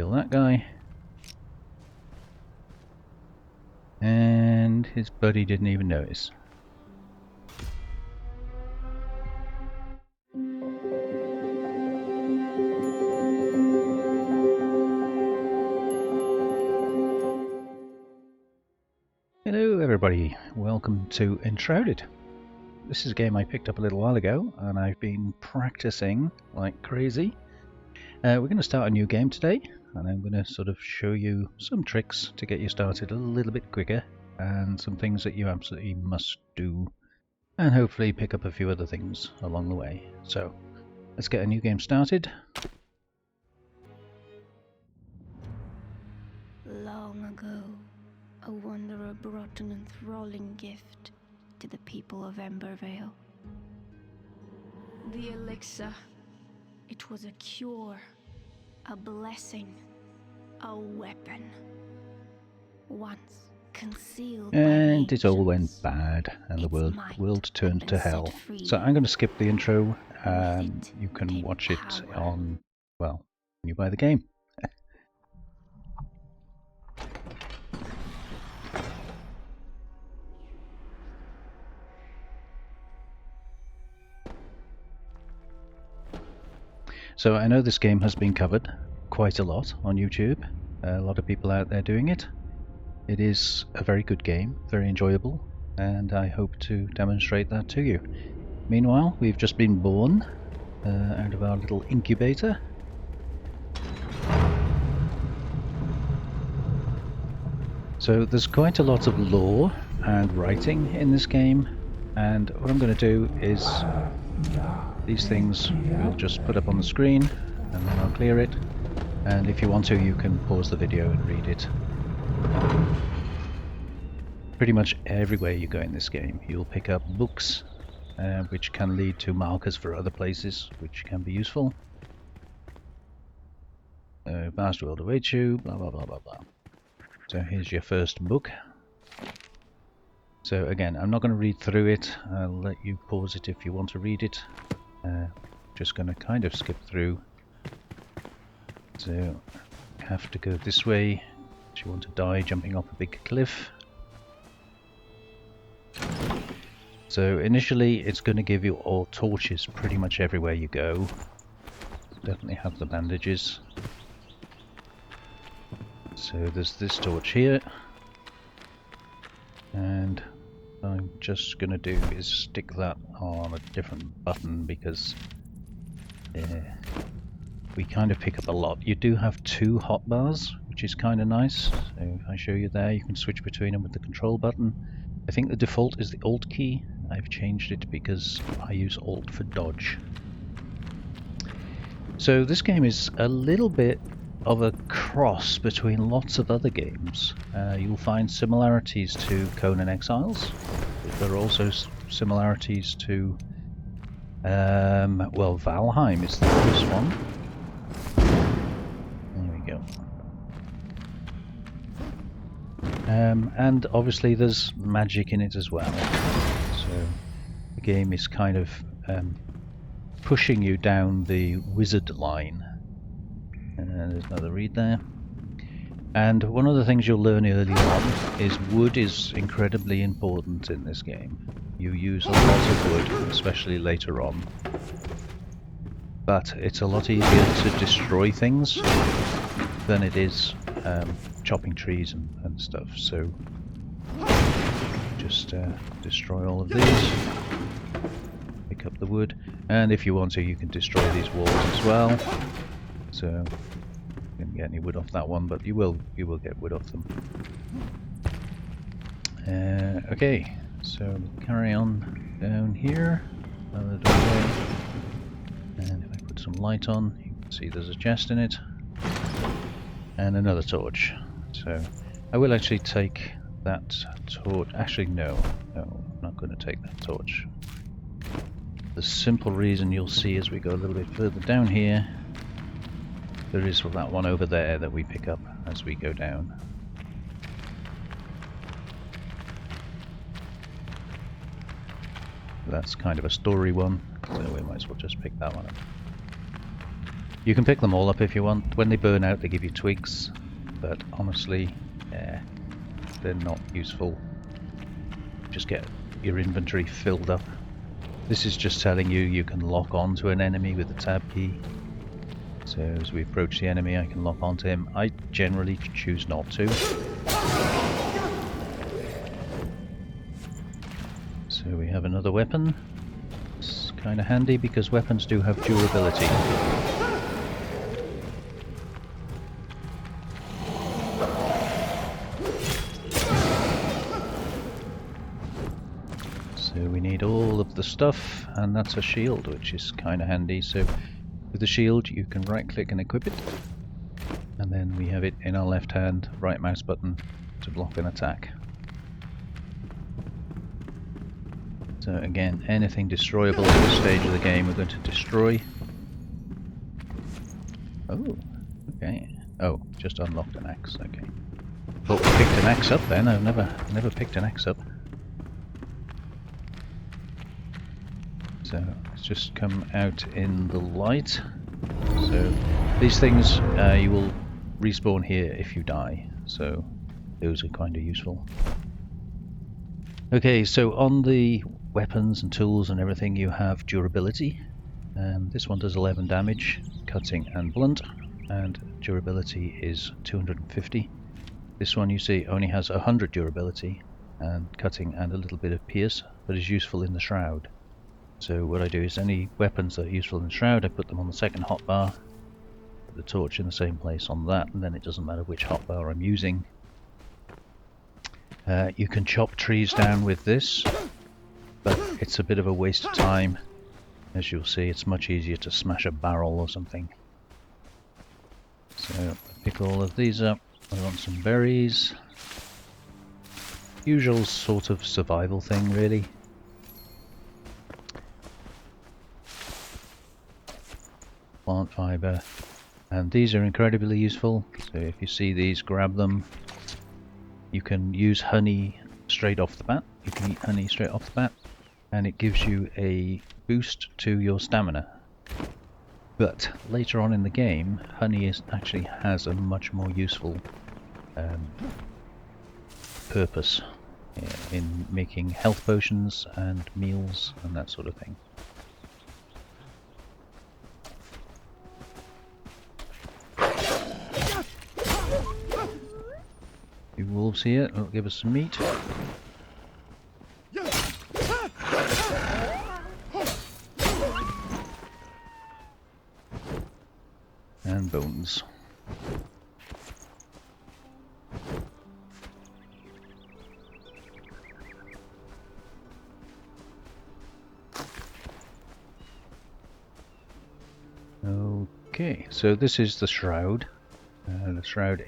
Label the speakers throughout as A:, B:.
A: kill that guy. And his buddy didn't even notice. Hello everybody, welcome to Enshrouded. This is a game I picked up a little while ago and I've been practicing like crazy. We're going to start a new game today and I'm going to sort of show you some tricks to get you started a little bit quicker and some things that you absolutely must do and hopefully pick up a few other things along the way. So let's get a new game started.
B: Long ago, a wanderer brought an enthralling gift to the people of Embervale. The elixir. It was a cure, a blessing, a weapon. Once concealed
A: And
B: by
A: it all went
B: ancients,
A: bad and the
B: its might
A: world
B: had
A: turned
B: been
A: to
B: set
A: hell.
B: free.
A: So I'm going to skip the intro.
B: With it
A: You can
B: came
A: watch it
B: power.
A: on, well, when you buy the game. So I know this game has been covered quite a lot on YouTube. A lot of people out there doing it. It is a very good game, very enjoyable, and I hope to demonstrate that to you. Meanwhile, we've just been born out of our little incubator. So there's quite a lot of lore and writing in this game, and what I'm going to do is these things we'll just put up on the screen and then I'll clear it, and if you want to you can pause the video and read it. Pretty much everywhere you go in this game you'll pick up books which can lead to markers for other places which can be useful. Vast world awaits you, blah blah blah blah blah. So here's your first book. So again, I'm not going to read through it, I'll let you pause it if you want to read it. Just going to kind of skip through. So you have to go this way if you want to die jumping off a big cliff. So initially it's going to give you all torches pretty much everywhere you go. Definitely have the bandages. So there's this torch here, and what I'm just going to do is stick that on a different button because we kind of pick up a lot. You do have two hotbars, which is kind of nice. So if I show you there, you can switch between them with the control button. I think the default is the Alt key. I've changed it because I use Alt for dodge. So this game is a little bit of a cross between lots of other games. You'll find similarities to Conan Exiles. There are also similarities to, well, Valheim is the first one. There we go. And obviously there's magic in it as well. So the game is kind of pushing you down the wizard line. There's another read there. And one of the things you'll learn early on is wood is incredibly important in this game. You use a lot of wood, especially later on. But it's a lot easier to destroy things than it is chopping trees and stuff. So just destroy all of these. Pick up the wood. And if you want to, you can destroy these walls as well. So didn't get any wood off that one, but you will get wood off them. Okay, so carry on down here, another doorway, and if I put some light on, you can see there's a chest in it, and another torch. So I will actually take that torch. Actually, no, I'm not going to take that torch. The simple reason you'll see as we go a little bit further down here. There is that one over there that we pick up as we go down. That's kind of a story one, so we might as well just pick that one up. You can pick them all up if you want. When they burn out, they give you twigs, but honestly, they're not useful. Just get your inventory filled up. This is just telling you you can lock onto an enemy with the tab key. So as we approach the enemy, I can lock onto him. I generally choose not to. So we have another weapon. It's kind of handy because weapons do have durability. So we need all of the stuff, and that's a shield, which is kind of handy. So with the shield you can right click and equip it, and then we have it in our left hand, right mouse button to block an attack. So again, anything destroyable at this stage of the game we're going to destroy. Oh, okay. Oh, just unlocked an axe, okay. Thought we picked an axe up then. I've never picked an axe up. So let's just come out in the light. So these things you will respawn here if you die, so those are kind of useful. Okay, so on the weapons and tools and everything you have durability, and this one does 11 damage, cutting and blunt, and durability is 250. This one you see only has 100 durability and cutting and a little bit of pierce, but is useful in the shroud. So what I do is any weapons that are useful in the shroud, I put them on the second hotbar, put the torch in the same place on that, and then it doesn't matter which hotbar I'm using. You can chop trees down with this, but it's a bit of a waste of time. As you'll see, it's much easier to smash a barrel or something. So pick all of these up. I want some berries. Usual sort of survival thing, really. Plant fibre, and these are incredibly useful. So if you see these, grab them. You can use honey straight off the bat. You can eat honey straight off the bat, and it gives you a boost to your stamina. But later on in the game, honey actually has a much more useful purpose in making health potions and meals and that sort of thing. Few wolves here, that'll give us some meat. And bones. Okay, so this is the shroud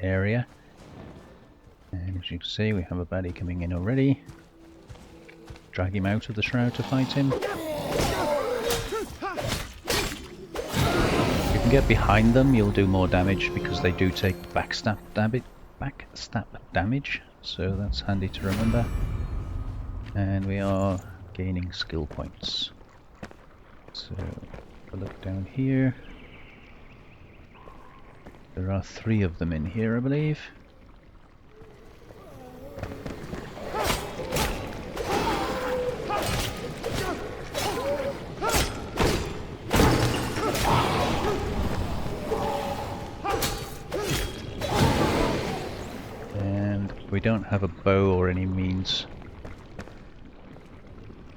A: area. And as you can see, we have a baddie coming in already. Drag him out of the shroud to fight him. If you can get behind them, you'll do more damage because they do take backstab damage. So that's handy to remember. And we are gaining skill points. So if I look down here, there are 3 of them in here, I believe. We don't have a bow or any means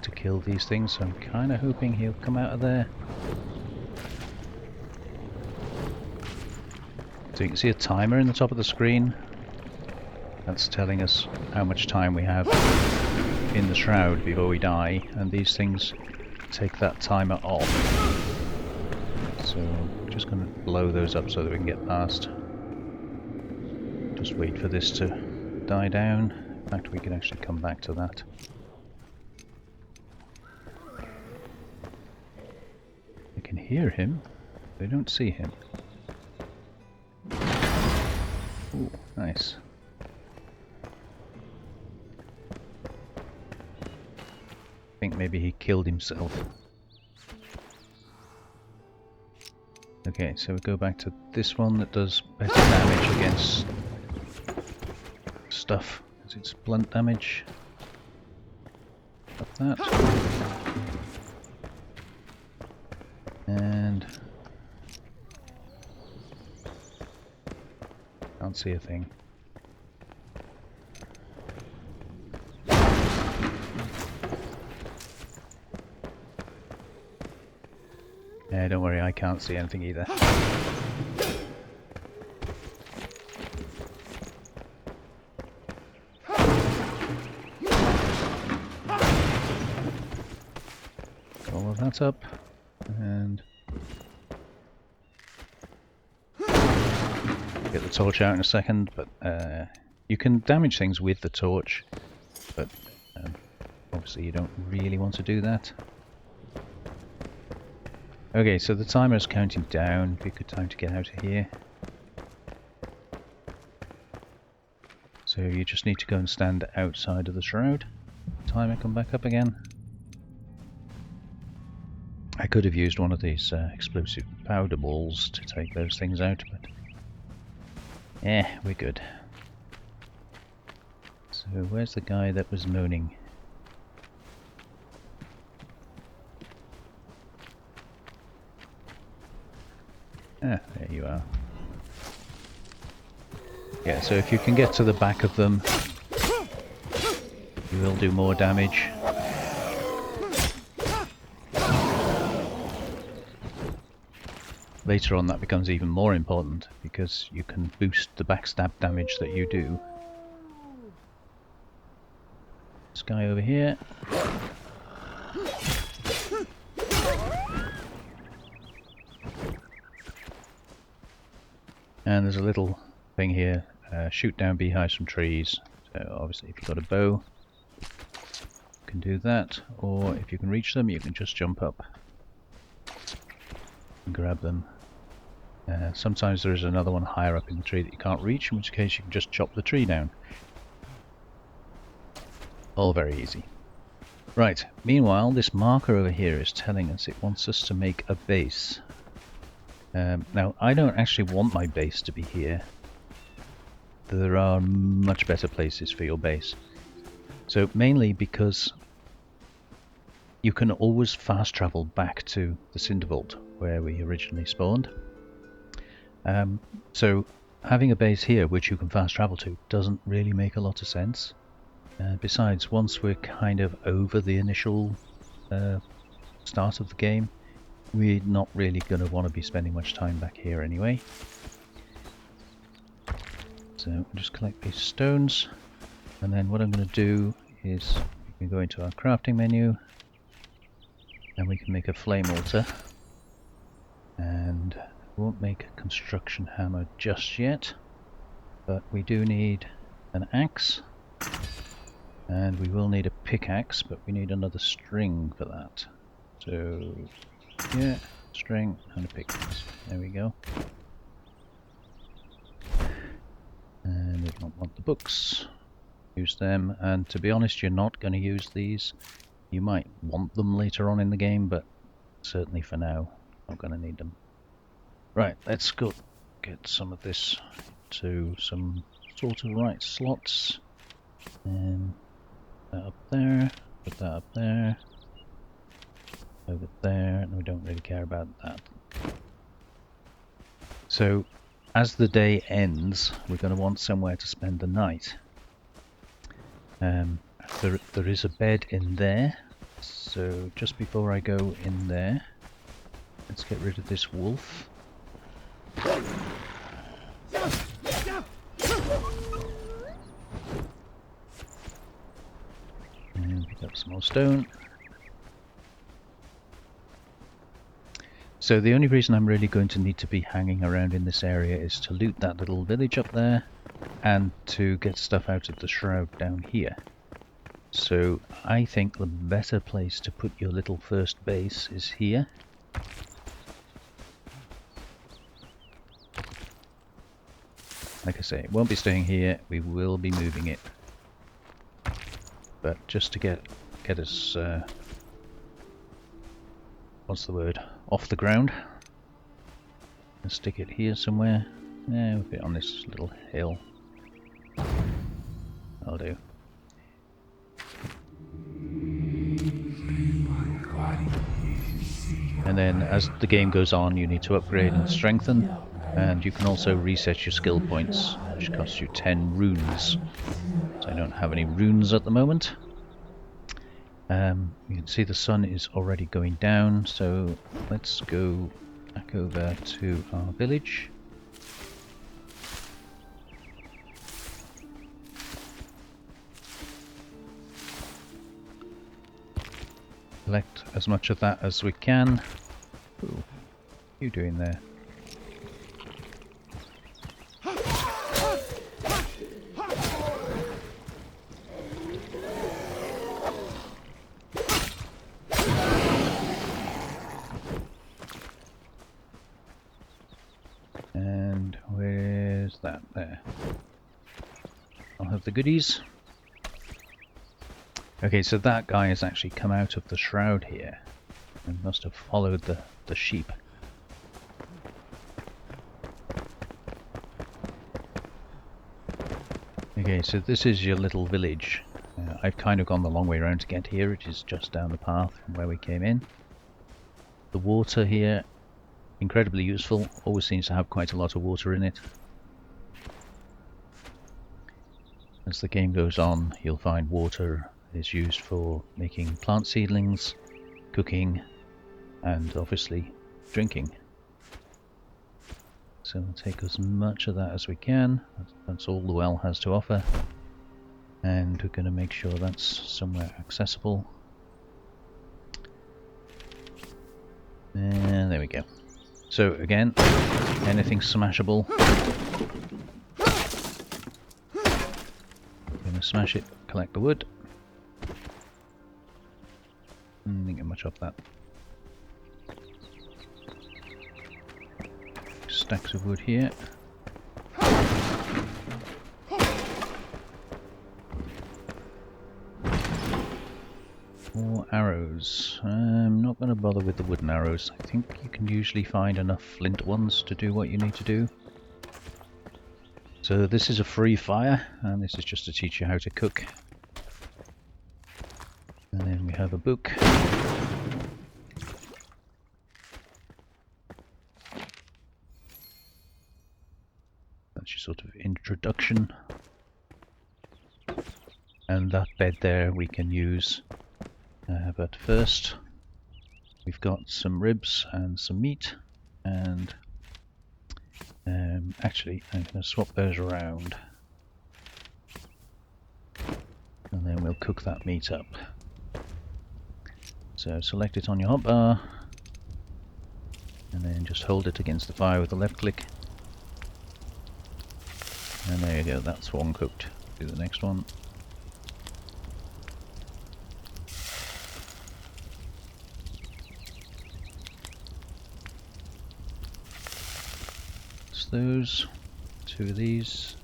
A: to kill these things, so I'm kind of hoping he'll come out of there. So you can see a timer in the top of the screen. That's telling us how much time we have in the shroud before we die, and these things take that timer off. So I'm just going to blow those up so that we can get past. Just wait for this to die down. In fact, we can actually come back to that. I can hear him, but I don't see him. Ooh, nice. I think maybe he killed himself. Okay, so we go back to this one that does better damage against stuff, because it's blunt damage. Got that. And can't see a thing. Yeah, don't worry, I can't see anything either. All of that up, and get the torch out in a second, but you can damage things with the torch, but obviously you don't really want to do that. Okay, so the timer is counting down. Be a good time to get out of here. So you just need to go and stand outside of the shroud. Timer come back up again. I could have used one of these explosive powder balls to take those things out, but we're good. So where's the guy that was moaning? Ah, there you are. Yeah, so if you can get to the back of them, you will do more damage. Later on that becomes even more important, because you can boost the backstab damage that you do. This guy over here. And there's a little thing here, shoot down beehives from trees. So obviously if you've got a bow, you can do that, or if you can reach them, you can just jump up and grab them. Sometimes there is another one higher up in the tree that you can't reach, in which case you can just chop the tree down. All very easy. Right, meanwhile this marker over here is telling us it wants us to make a base. Now, I don't actually want my base to be here. There are much better places for your base. So, mainly because you can always fast travel back to the Cinder Vault, where we originally spawned. So, having a base here, which you can fast travel to, doesn't really make a lot of sense. Besides, once we're kind of over the initial start of the game, we're not really going to want to be spending much time back here anyway. So we'll just collect these stones, and then what I'm going to do is we can go into our crafting menu and we can make a flame altar. And we won't make a construction hammer just yet, but we do need an axe, and we will need a pickaxe, but we need another string for that. So yeah, string and a pickaxe. There we go. And we don't want the books. Use them, and to be honest, you're not going to use these. You might want them later on in the game, but certainly for now, not going to need them. Right, let's go get some of this to some sort of right slots. And that up there, put that up there. Over there, and we don't really care about that. So, as the day ends, we're going to want somewhere to spend the night. There is a bed in there, so just before I go in there, let's get rid of this wolf. And pick up some more stone. So the only reason I'm really going to need to be hanging around in this area is to loot that little village up there and to get stuff out of the shroud down here. So I think the better place to put your little first base is here. Like I say, it won't be staying here, we will be moving it. But just to get us, what's the word, off the ground, Let's stick it here somewhere. Yeah, we'll put it on this little hill. That'll do. And then as the game goes on, you need to upgrade and strengthen. And you can also reset your skill points, which costs you 10 runes. So I don't have any runes at the moment. You can see the sun is already going down, so let's go back over to our village. Collect as much of that as we can. Ooh, what are you doing there? And where's that? There. I'll have the goodies. Okay, so that guy has actually come out of the shroud here and must have followed the sheep. Okay, so this is your little village. I've kind of gone the long way around to get here. It is just down the path from where we came in. The water here, incredibly useful. Always seems to have quite a lot of water in it. As the game goes on, you'll find water is used for making plant seedlings, cooking, and obviously drinking. So we'll take as much of that as we can. That's all the well has to offer. And we're going to make sure that's somewhere accessible. And there we go. So again, anything smashable. Going to smash it, collect the wood. Didn't get much off that. Stacks of wood here. More arrows. I'm not going to bother with the wooden arrows. I think you can usually find enough flint ones to do what you need to do. So this is a free fire, and this is just to teach you how to cook. And then we have a book. That's your sort of introduction. And that bed there we can use. But first, we've got some ribs and some meat. And actually, I'm going to swap those around. And then we'll cook that meat up. So select it on your hotbar, and then just hold it against the fire with the left click. And there you go, that's one cooked. Do the next one. It's those, two of these.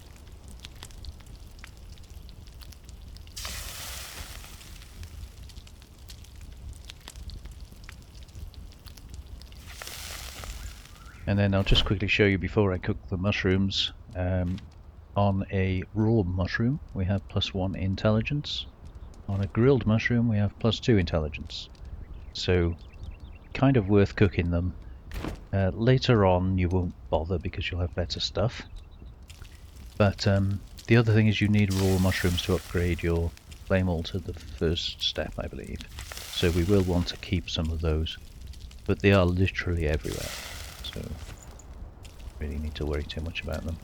A: And then I'll just quickly show you before I cook the mushrooms. On a raw mushroom we have +1 intelligence. On a grilled mushroom we have +2 intelligence. So kind of worth cooking them. Later on you won't bother because you'll have better stuff. But the other thing is you need raw mushrooms to upgrade your flame altar, the first step I believe. So we will want to keep some of those. But they are literally everywhere. So really need to worry too much about them.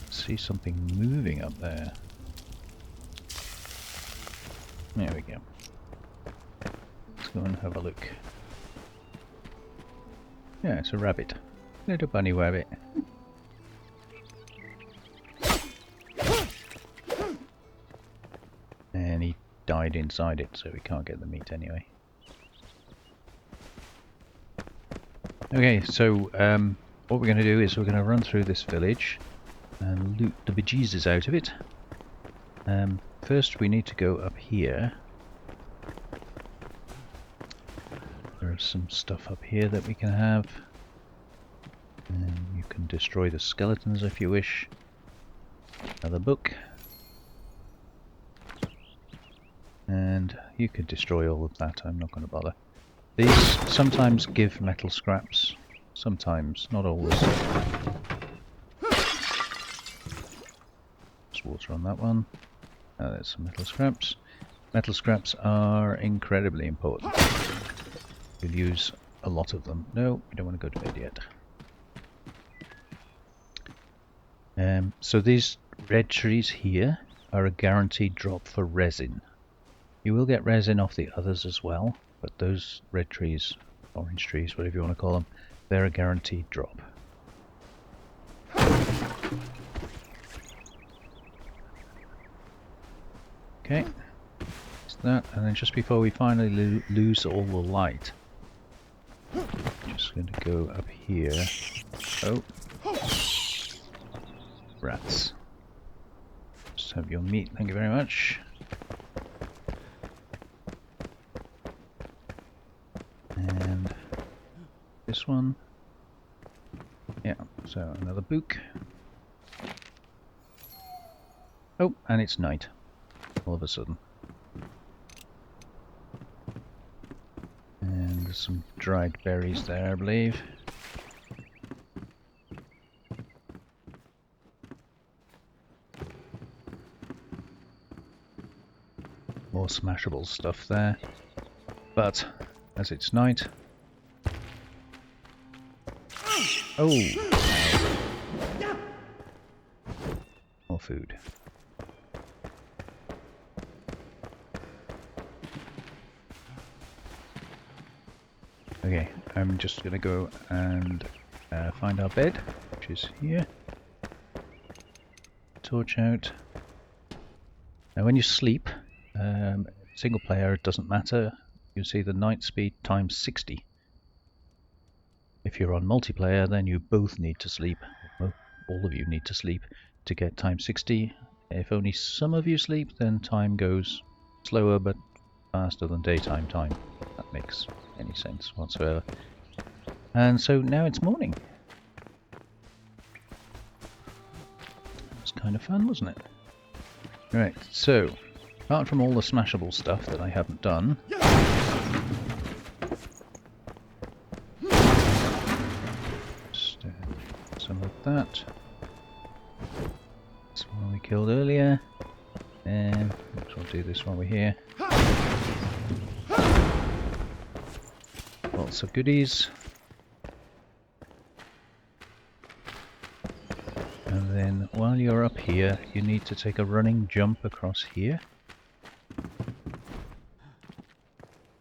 A: See something moving up there. There we go. Let's go and have a look. Yeah, it's a rabbit. Little bunny rabbit. And he died inside it, so we can't get the meat anyway. Okay, so what we're going to do is we're going to run through this village. and loot the bejesus out of it. First we need to go up here. There's some stuff up here that we can have. And you can destroy the skeletons if you wish. Another book. And you could destroy all of that, I'm not going to bother. These sometimes give metal scraps. Sometimes, not always. There's water on that one. There's some metal scraps. Metal scraps are incredibly important. You'll use a lot of them. No, we don't want to go to bed yet. So these red trees here are a guaranteed drop for resin. You will get resin off the others as well, but those red trees, orange trees, whatever you want to call them, they're a guaranteed drop. Okay, that's that, and then just before we finally lose all the light, just going to go up here. Oh, rats. Just have your meat, thank you very much. And this one. Yeah, so another book. Oh, and it's night. All of a sudden. And there's some dried berries there, I believe. More smashable stuff there. But, as it's night... Oh! More food. Okay, I'm just gonna go and find our bed, which is here. Torch out. Now when you sleep, single player, it doesn't matter. You see the night speed times 60. If you're on multiplayer, then you both need to sleep. Well, all of you need to sleep to get times 60. If only some of you sleep, then time goes slower but faster than daytime time. That makes any sense whatsoever. And so now it's morning. It was kind of fun, wasn't it? Right, so apart from all the smashable stuff that I haven't done, just some of that. This one we killed earlier, and we'll do this while we're here. Lots of goodies. And then while you're up here, you need to take a running jump across here.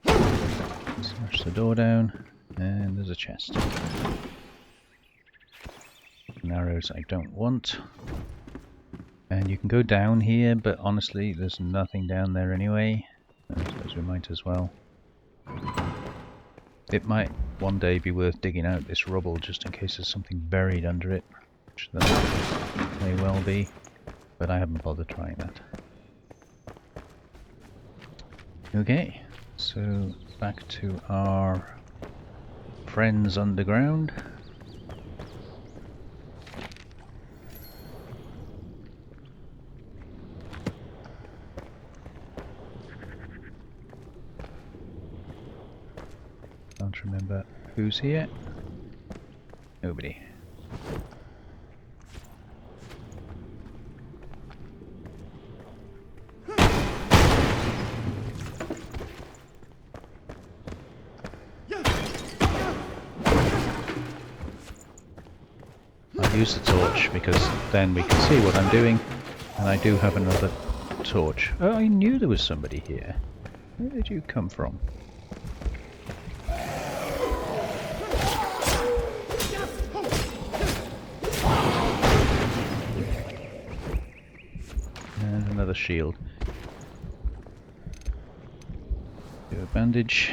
A: Smash the door down, and there's a chest. Arrows I don't want. And you can go down here, but honestly there's nothing down there anyway. I suppose we might as well. It might one day be worth digging out this rubble just in case there's something buried under it, which there may well be, but I haven't bothered trying that. Okay, so back to our friends underground. Can't remember who's here. Nobody. I'll use the torch because then we can see what I'm doing, and I do have another torch. Oh, I knew there was somebody here. Where did you come from? And another shield. Do a bandage.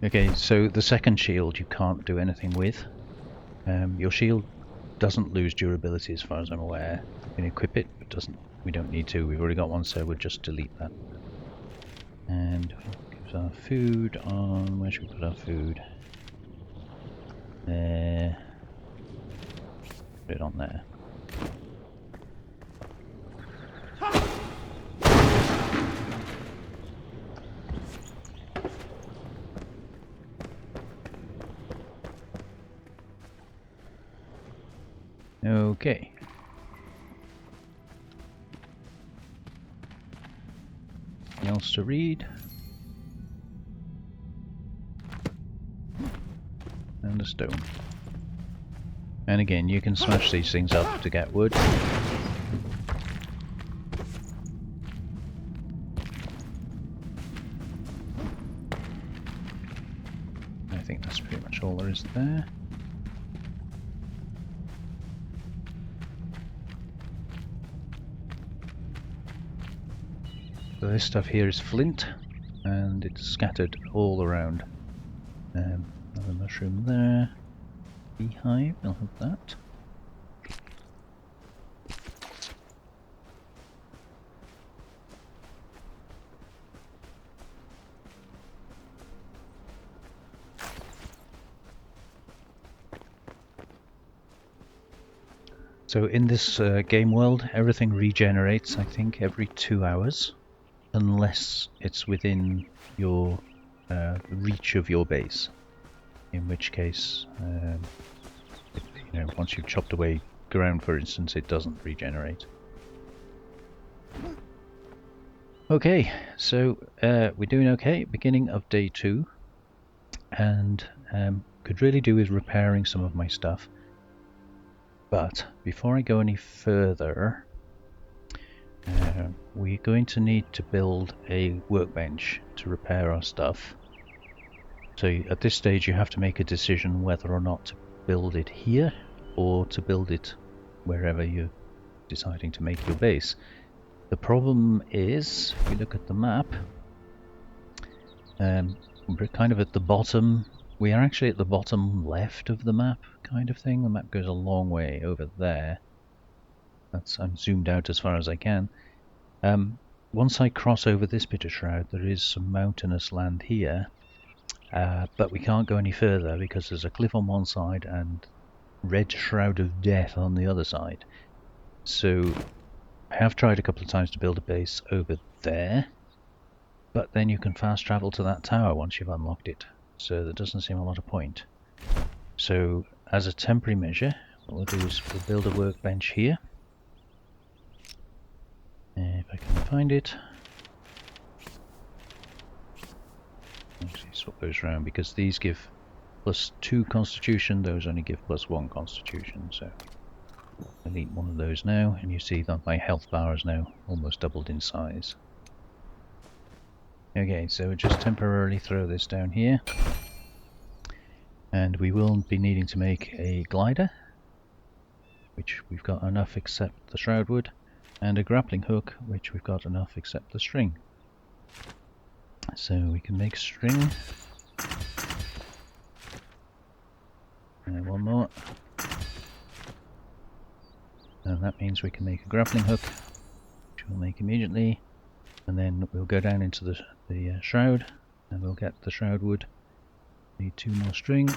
A: Okay, so the second shield you can't do anything with. Your shield doesn't lose durability as far as I'm aware. You can equip it, but doesn't. We don't need to. We've already got one, so we'll just delete that. And we'll give our food on. Where should we put our food? There. Put it on there. Okay. Anything else to read? And a stone. And again, you can smash these things up to get wood. I think that's pretty much all there is there. So this stuff here is flint, and it's scattered all around. Another mushroom there. Beehive, I'll have that. So in this game world, everything regenerates, I think, every 2 hours, unless it's within your reach of your base. In which case, once you've chopped away ground, for instance, it doesn't regenerate. Okay, so we're doing okay. Beginning of day 2, and could really do with repairing some of my stuff. But before I go any further, we're going to need to build a workbench to repair our stuff. So at this stage you have to make a decision whether or not to build it here or to build it wherever you're deciding to make your base. The problem is, if you look at the map, we're kind of at the bottom. We are actually at the bottom left of the map, kind of thing. The map goes a long way over there. I'm zoomed out as far as I can. Once I cross over this bit of shroud, there is some mountainous land here. But we can't go any further because there's a cliff on one side and red shroud of death on the other side. So I have tried a couple of times to build a base over there, but then you can fast travel to that tower once you've unlocked it, so there doesn't seem a lot of point. So as a temporary measure, what we'll do is we'll build a workbench here. If I can find it. Actually swap those around because these give +2 constitution, those only give +1 constitution, so delete one of those now, and you see that my health bar is now almost doubled in size. Okay, so we'll just temporarily throw this down here, and we will be needing to make a glider, which we've got enough except the shroud wood, and a grappling hook, which we've got enough except the string. So we can make string. And one more. And that means we can make a grappling hook, which we'll make immediately. And then we'll go down into the shroud, and we'll get the shroud wood. Need 2 more string.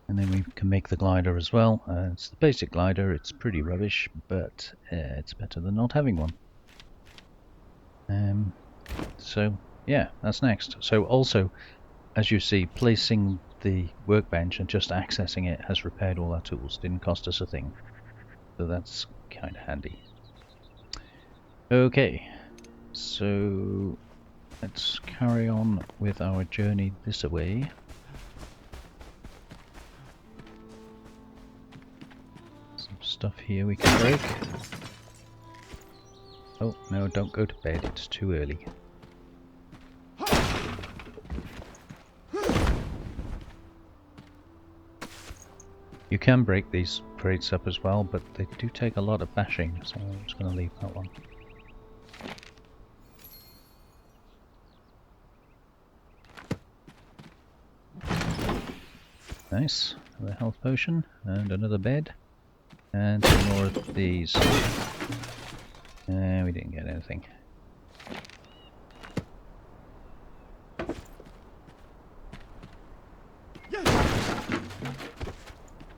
A: And then we can make the glider as well. It's the basic glider, it's pretty rubbish, but it's better than not having one. So yeah, that's next. So also, as you see, placing the workbench and just accessing it has repaired all our tools. Didn't cost us a thing. So that's kind of handy. Okay, so let's carry on with our journey this way. Some stuff here we can break. Oh no, don't go to bed, it's too early. You can break these crates up as well, but they do take a lot of bashing, so I'm just going to leave that one. Nice. another health potion, and another bed, and some more of these. We didn't get anything.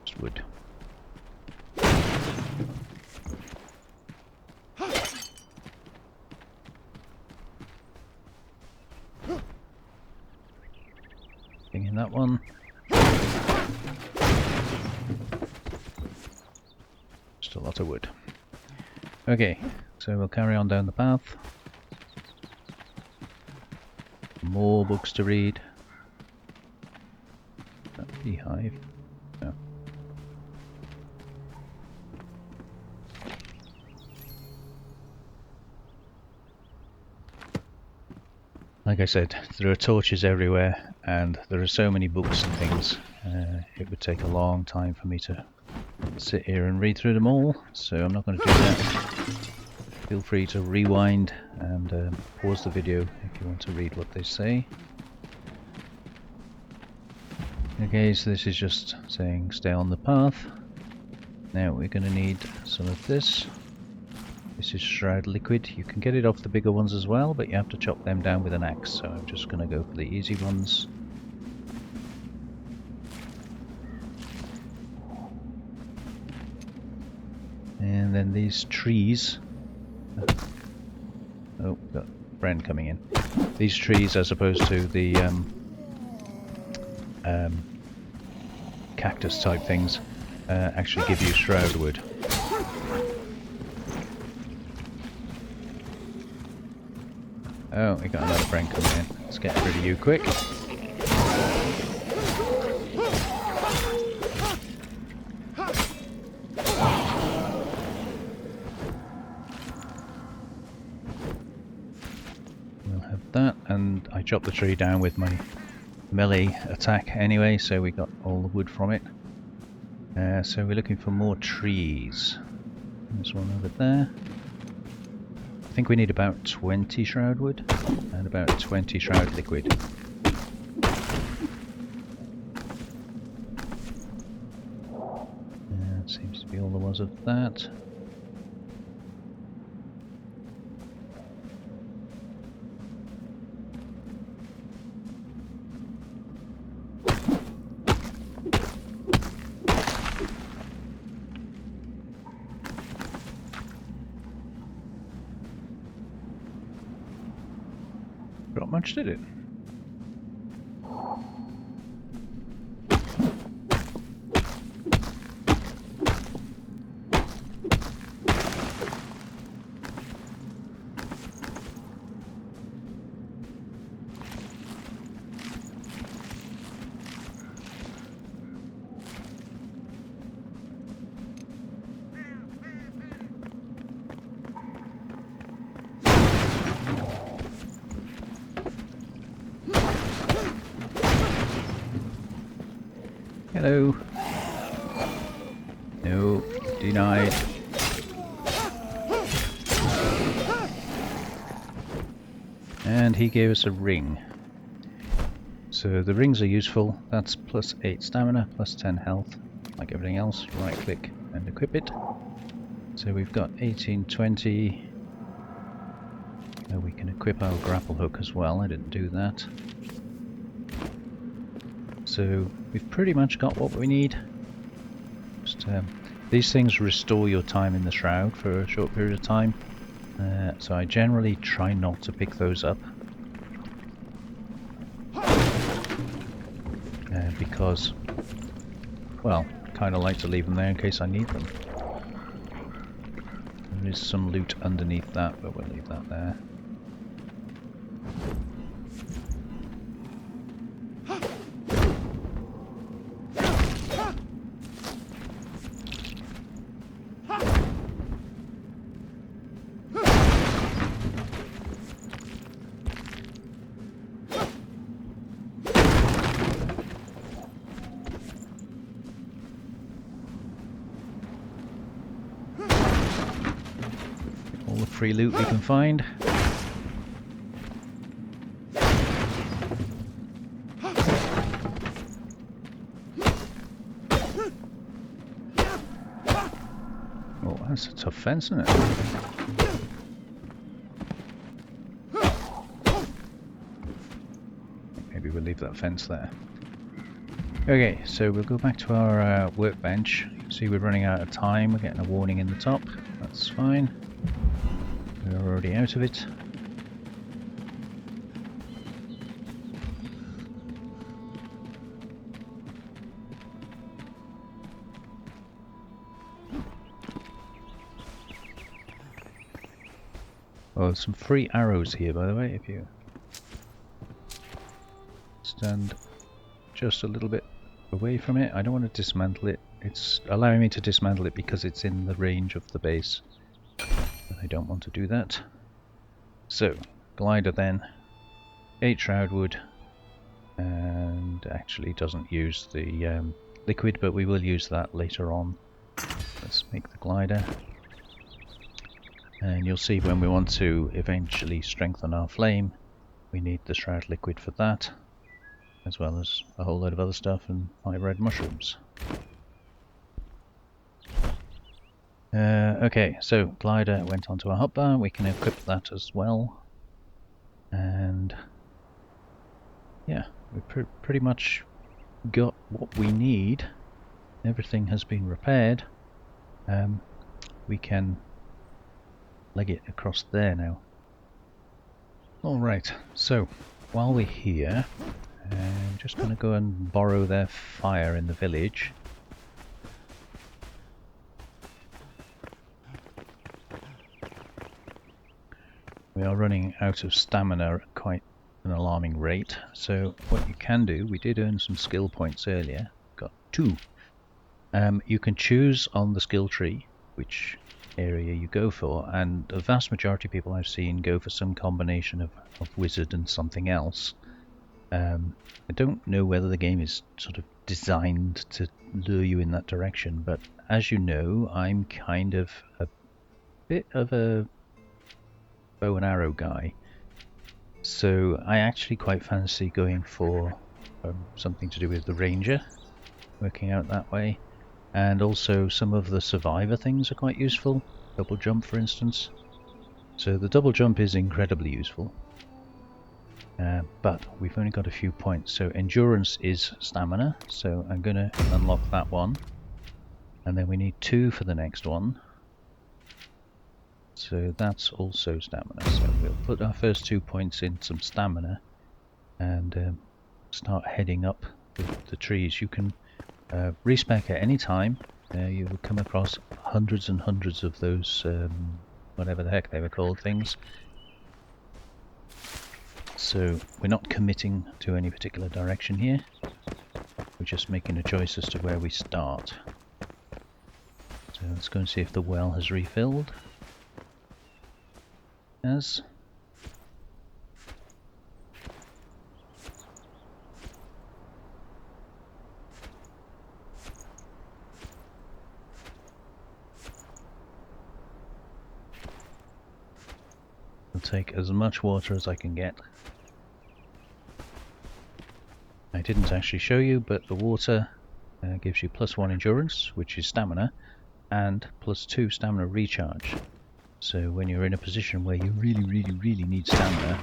A: Just wood. Thing in that one. Just a lot of wood. Okay, so we'll carry on down the path. More books to read. That beehive. No. Like I said, there are torches everywhere, and there are so many books and things. It would take a long time for me to sit here and read through them all, so I'm not going to do that. Feel free to rewind and pause the video if you want to read what they say. Okay, so this is just saying stay on the path. Now we're going to need some of this. This is shroud liquid. You can get it off the bigger ones as well, but you have to chop them down with an axe, so I'm just going to go for the easy ones. And then these trees. Oh, got Bren coming in. These trees, as opposed to the cactus type things, actually give you shroud wood. Oh, we got another friend coming in. Let's get rid of you quick. We'll have that, and I chopped the tree down with my melee attack anyway, so we got all the wood from it. So we're looking for more trees. There's one over there. I think we need about 20 shroud wood and about 20 shroud liquid. That seems to be all there was of that. Not much, did it? Hello. No, denied. And he gave us a ring. So the rings are useful. That's plus 8 stamina, plus 10 health. Like everything else, right click and equip it. So we've got 18, 20. Now we can equip our grapple hook as well. I didn't do that. So we've pretty much got what we need. Just, these things restore your time in the shroud for a short period of time. So I generally try not to pick those up. Because, well, kind of like to leave them there in case I need them. There is some loot underneath that, but we'll leave that there. All the free loot we can find. Oh, that's a tough fence, isn't it? Maybe we'll leave that fence there. Okay, so we'll go back to our workbench. See, we're running out of time. We're getting a warning in the top. That's fine. We're already out of it. Oh, there's some free arrows here, by the way, if you stand just a little bit away from it. I don't want to dismantle it. It's allowing me to dismantle it because it's in the range of the base. But I don't want to do that. So, glider then. 8 shroud wood. And actually doesn't use the liquid, but we will use that later on. Let's make the glider. And you'll see when we want to eventually strengthen our flame, we need the shroud liquid for that, as well as a whole load of other stuff and 5 red mushrooms. Okay, so glider went onto our hotbar. We can equip that as well. And yeah, we've pretty much got what we need. Everything has been repaired. We can leg it across there now. Alright, so while we're here, I'm just going to go and borrow their fire in the village. We are running out of stamina at quite an alarming rate, so what you can do, we did earn some skill points earlier, got 2. You can choose on the skill tree which area you go for, and the vast majority of people I've seen go for some combination of wizard and something else. I don't know whether the game is sort of designed to lure you in that direction, but as you know, I'm kind of a bit of a bow and arrow guy, so I actually quite fancy going for something to do with the ranger, working out that way. And also some of the survivor things are quite useful. Double jump, for instance. So the double jump is incredibly useful. But we've only got a few points. So endurance is stamina. So I'm going to unlock that one. And then we need 2 for the next one. So that's also stamina. So we'll put our first 2 points in some stamina. And start heading up the trees. You can respec at any time. You will come across hundreds and hundreds of those, whatever the heck they were called, things. So we're not committing to any particular direction here. We're just making a choice as to where we start. So let's go and see if the well has refilled. Yes. I'll take as much water as I can get. I didn't actually show you, but the water gives you +1 endurance, which is stamina, and +2 stamina recharge. So when you're in a position where you really need stamina,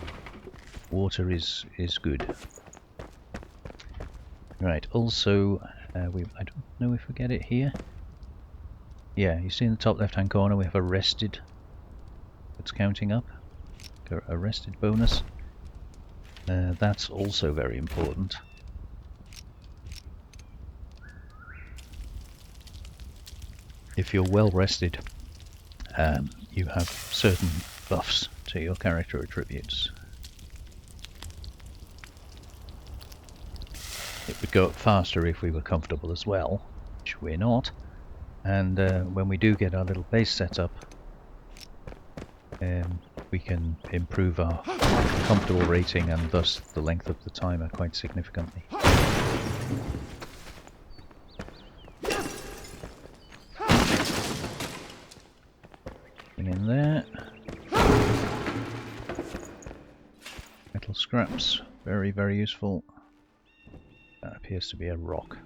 A: water is good. Right, also, I don't know if we get it here. Yeah, you see in the top left hand corner we have a rested that's counting up. A rested bonus. That's also very important. If you're well rested, you have certain buffs to your character attributes. It would go up faster if we were comfortable as well, which we're not. And when we do get our little base set up, we can improve our comfortable rating and thus the length of the timer quite significantly. In there. Metal scraps, very useful. That appears to be a rock.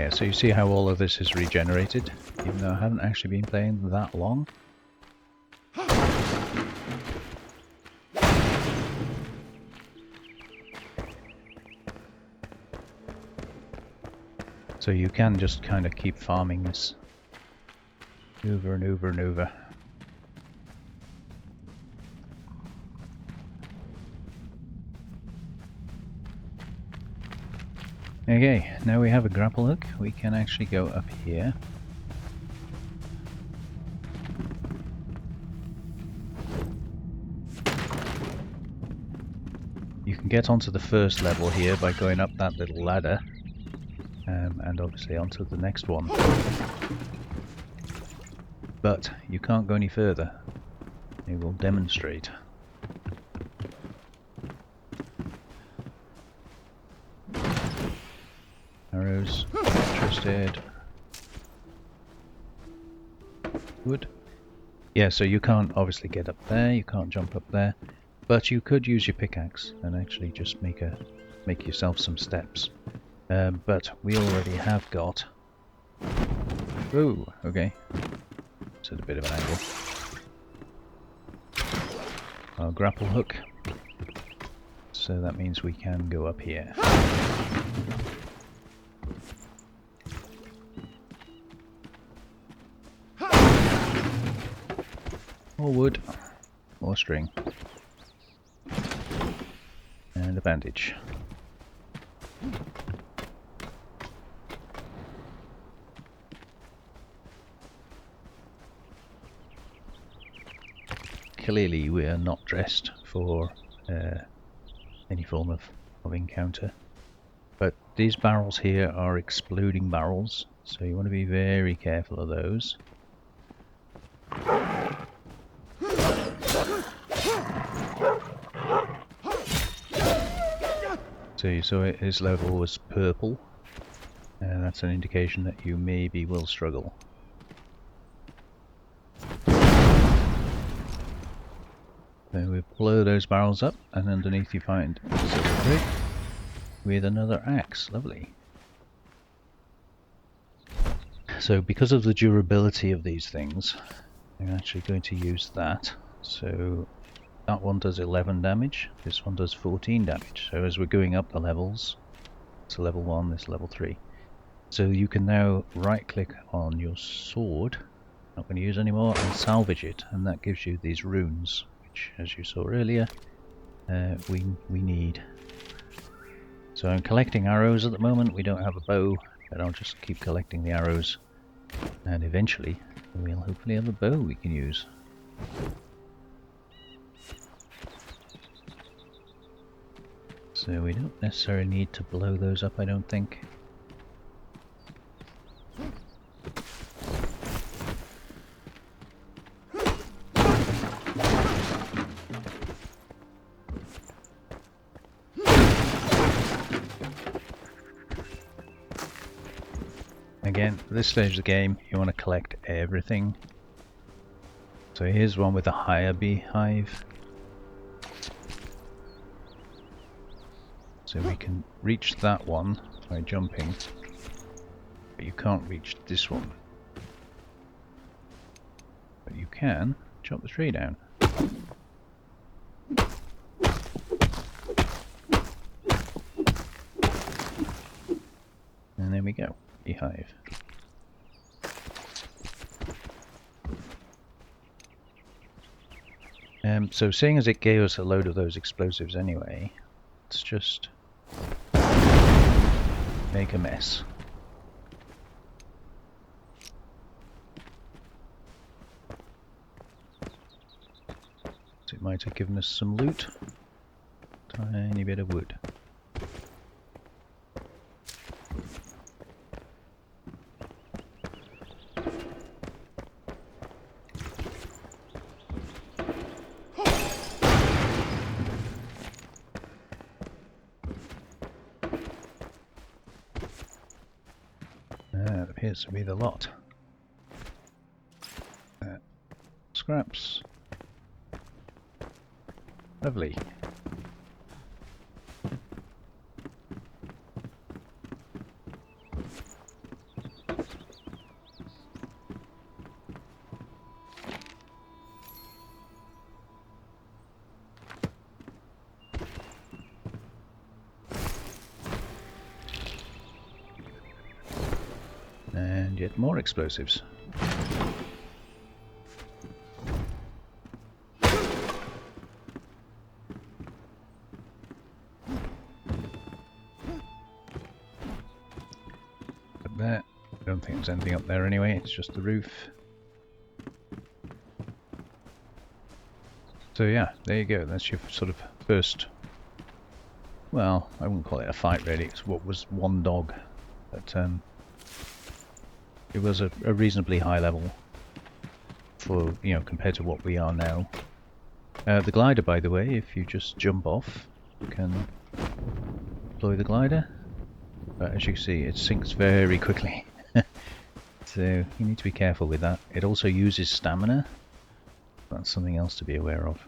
A: Yeah, so you see how all of this is regenerated, even though I haven't actually been playing that long. So you can just kind of keep farming this over and over and over. Okay, now we have a grapple hook, we can actually go up here. You can get onto the first level here by going up that little ladder. And obviously onto the next one. But you can't go any further. It will demonstrate. Arrows, interested. Wood. Yeah, so you can't obviously get up there, you can't jump up there, but you could use your pickaxe and actually just make yourself some steps. But we already have got... Ooh, okay. It's at a bit of an angle. Our grapple hook. So that means we can go up here. More wood. More string. And a bandage. Clearly we are not dressed for any form of encounter, but these barrels here are exploding barrels, so you want to be very careful of those. So you saw his level was purple, and that's an indication that you maybe will struggle. So we blow those barrels up, and underneath you find a silver brick with another axe. Lovely. So because of the durability of these things, I'm actually going to use that. So that one does 11 damage, this one does 14 damage. So as we're going up the levels, it's level 1, this level 3. So you can now right click on your sword, not going to use anymore, and salvage it, and that gives you these runes. As you saw earlier, we need. So I'm collecting arrows at the moment. We don't have a bow, but I'll just keep collecting the arrows, and eventually we'll hopefully have a bow we can use. So we don't necessarily need to blow those up, I don't think. Again, at this stage of the game, you want to collect everything. So here's one with a higher beehive. So we can reach that one by jumping, but you can't reach this one. But you can chop the tree down. And there we go. Beehive. So seeing as it gave us a load of those explosives anyway, let's just make a mess. So it might have given us some loot. Tiny bit of wood. That appears to be the lot. Scraps. Lovely. get more explosives. Up there. I don't think there's anything up there anyway, it's just the roof. So yeah, there you go, that's your sort of first, well, I wouldn't call it a fight really, it's what was one dog, but it was a reasonably high level for, you know, compared to what we are now. The glider, by the way, if you just jump off, you can deploy the glider, but as you can see, it sinks very quickly. So you need to be careful with that. It also uses stamina. That's something else to be aware of.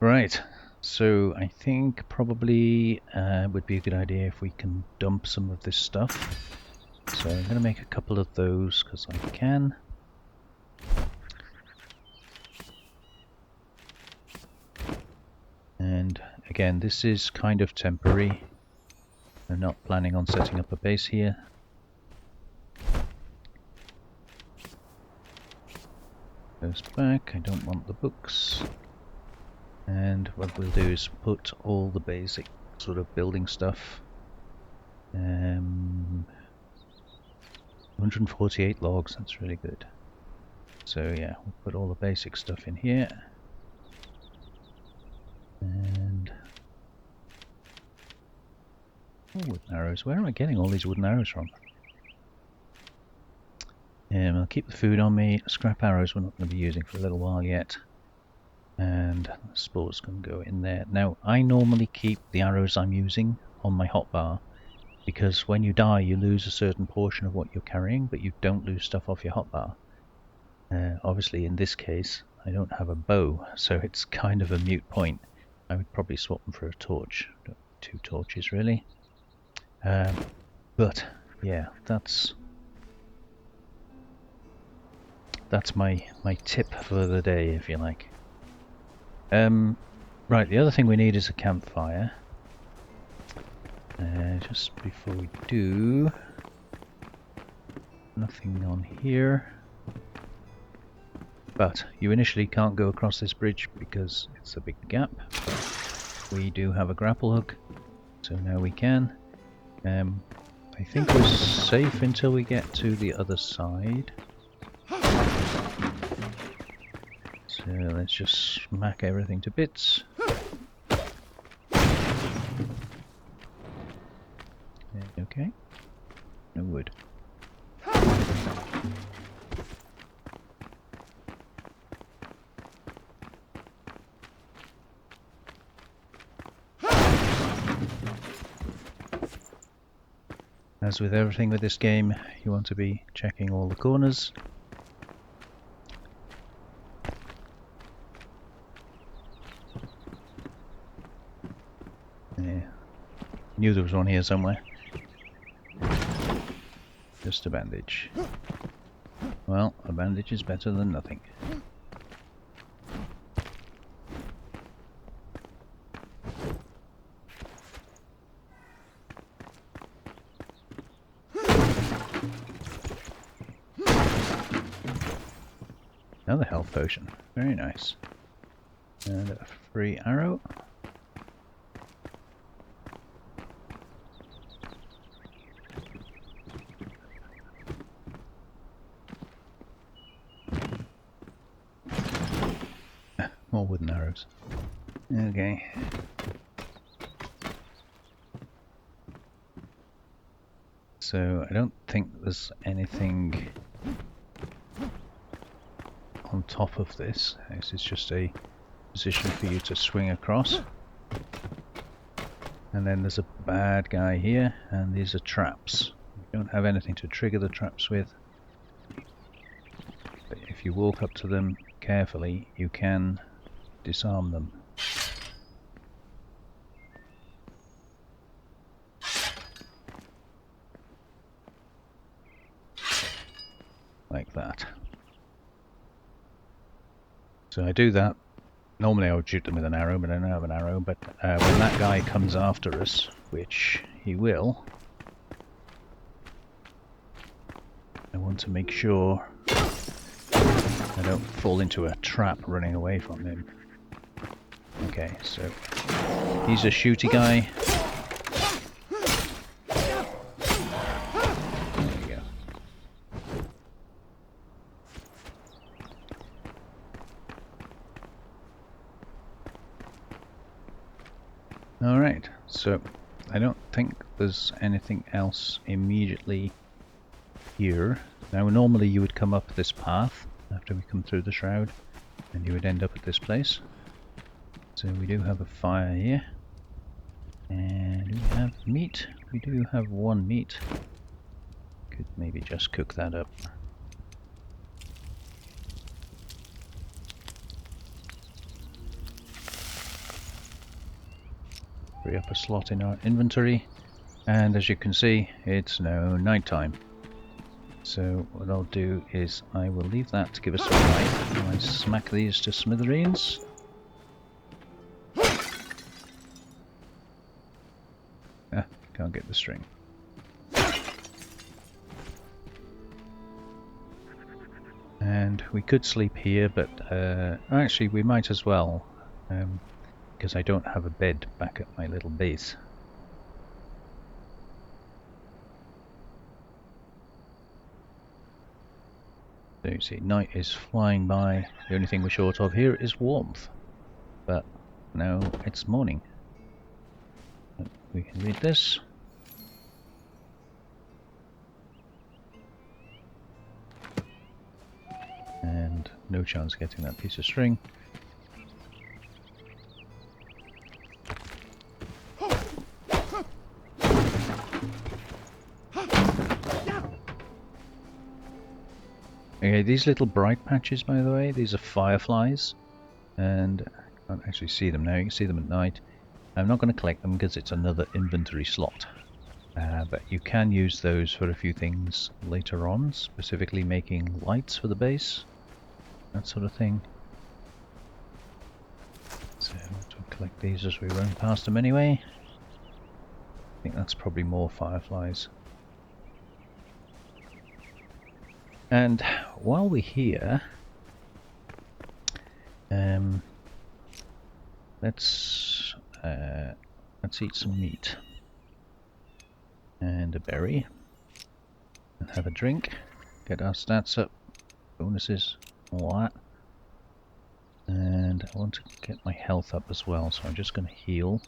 A: Right, so I think probably would be a good idea if we can dump some of this stuff. So I'm going to make a couple of those because I can. And again, this is kind of temporary. I'm not planning on setting up a base here. Goes back, I don't want the books. And what we'll do is put all the basic sort of building stuff. 148 logs, that's really good. So yeah, we'll put all the basic stuff in here. And wooden arrows. Where am I getting all these wooden arrows from? I'll keep the food on me. Scrap arrows we're not going to be using for a little while yet. And the spores can go in there. Now, I normally keep the arrows I'm using on my hotbar, because when you die you lose a certain portion of what you're carrying, but you don't lose stuff off your hotbar. Obviously in this case I don't have a bow, so it's kind of a moot point. I would probably swap them for a torch. Two torches really. But yeah, that's my tip for the day, if you like. Right, the other thing we need is a campfire. Just before we do, nothing on here. But you initially can't go across this bridge because it's a big gap. We do have a grapple hook, so now we can. I think we're safe until we get to the other side. So let's just smack everything to bits. Okay. No wood. As with everything with this game, you want to be checking all the corners. Yeah, knew there was one here somewhere. Just a bandage. Well, a bandage is better than nothing. Another health potion. Very nice. And a free arrow. More wooden arrows. Okay. So I don't think there's anything on top of this. This is just a position for you to swing across. And then there's a bad guy here, and these are traps. You don't have anything to trigger the traps with. But if you walk up to them carefully, you can disarm them. Like that. So I do that. Normally I would shoot them with an arrow, but I don't have an arrow. But when that guy comes after us, which he will, want to make sure I don't fall into a trap running away from him. Okay, so he's a shooty guy. There we go. Alright, so I don't think there's anything else immediately here. Now normally you would come up this path after we come through the shroud and you would end up at this place. So we do have a fire here. And we have meat. We do have one meat. Could maybe just cook that up. Free up a slot in our inventory. And as you can see, it's now nighttime. So what I'll do is I will leave that to give us some light. And I smack these to smithereens. Can't get the string. And we could sleep here, but actually we might as well, because I don't have a bed back at my little base. So you see, night is flying by. The only thing we're short of here is warmth. But now it's morning. We can read this. And no chance of getting that piece of string. Okay, these little bright patches, by the way, these are fireflies. And I can't actually see them now, you can see them at night. I'm not going to collect them because it's another inventory slot. But you can use those for a few things later on, specifically making lights for the base, that sort of thing. So we'll collect these as we run past them anyway. I think that's probably more fireflies. And while we're here, let's eat some meat and a berry and have a drink, get our stats up, bonuses, all that. And I want to get my health up as well, so I'm just going to heal.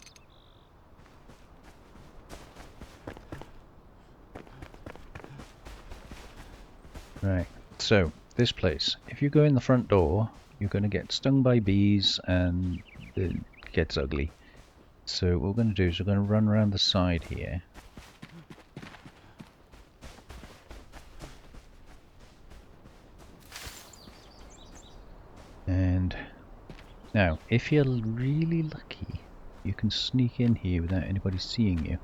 A: Right, so this place, if you go in the front door, you're going to get stung by bees and it gets ugly. So what we're going to do is we're going to run around the side here. And now, if you're really lucky, you can sneak in here without anybody seeing you.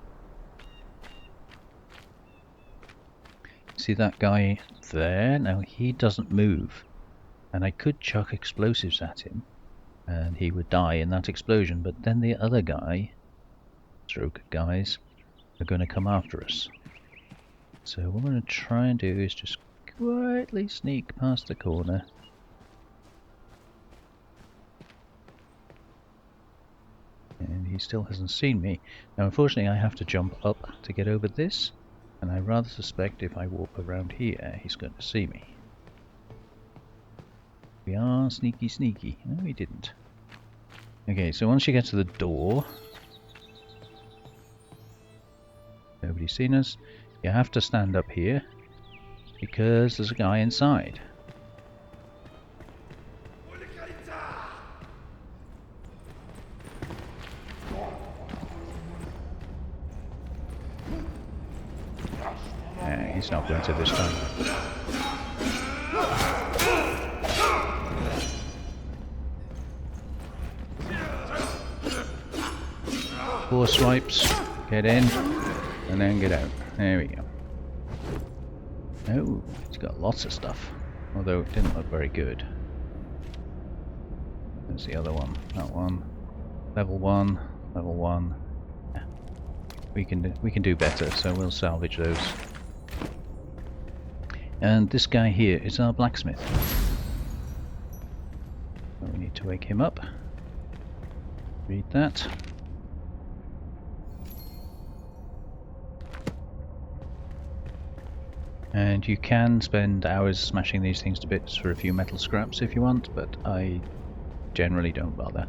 A: See that guy there? Now he doesn't move. And I could chuck explosives at him and he would die in that explosion, but then the other guy, stroke guys, are going to come after us. So what we're going to try and do is just quietly sneak past the corner. And he still hasn't seen me. Now unfortunately I have to jump up to get over this, and I rather suspect if I walk around here he's going to see me. We are sneaky sneaky. No, we didn't. Okay, so once you get to the door, nobody's seen us. You have to stand up here because there's a guy inside. He's not going to this time. Four swipes, get in, and then get out. There we go. Oh, it's got lots of stuff, although it didn't look very good. There's the other one, that one. Level 1, level 1. Yeah. We can do better, so we'll salvage those. And this guy here is our blacksmith. So we need to wake him up. Read that. And you can spend hours smashing these things to bits for a few metal scraps if you want, but I generally don't bother.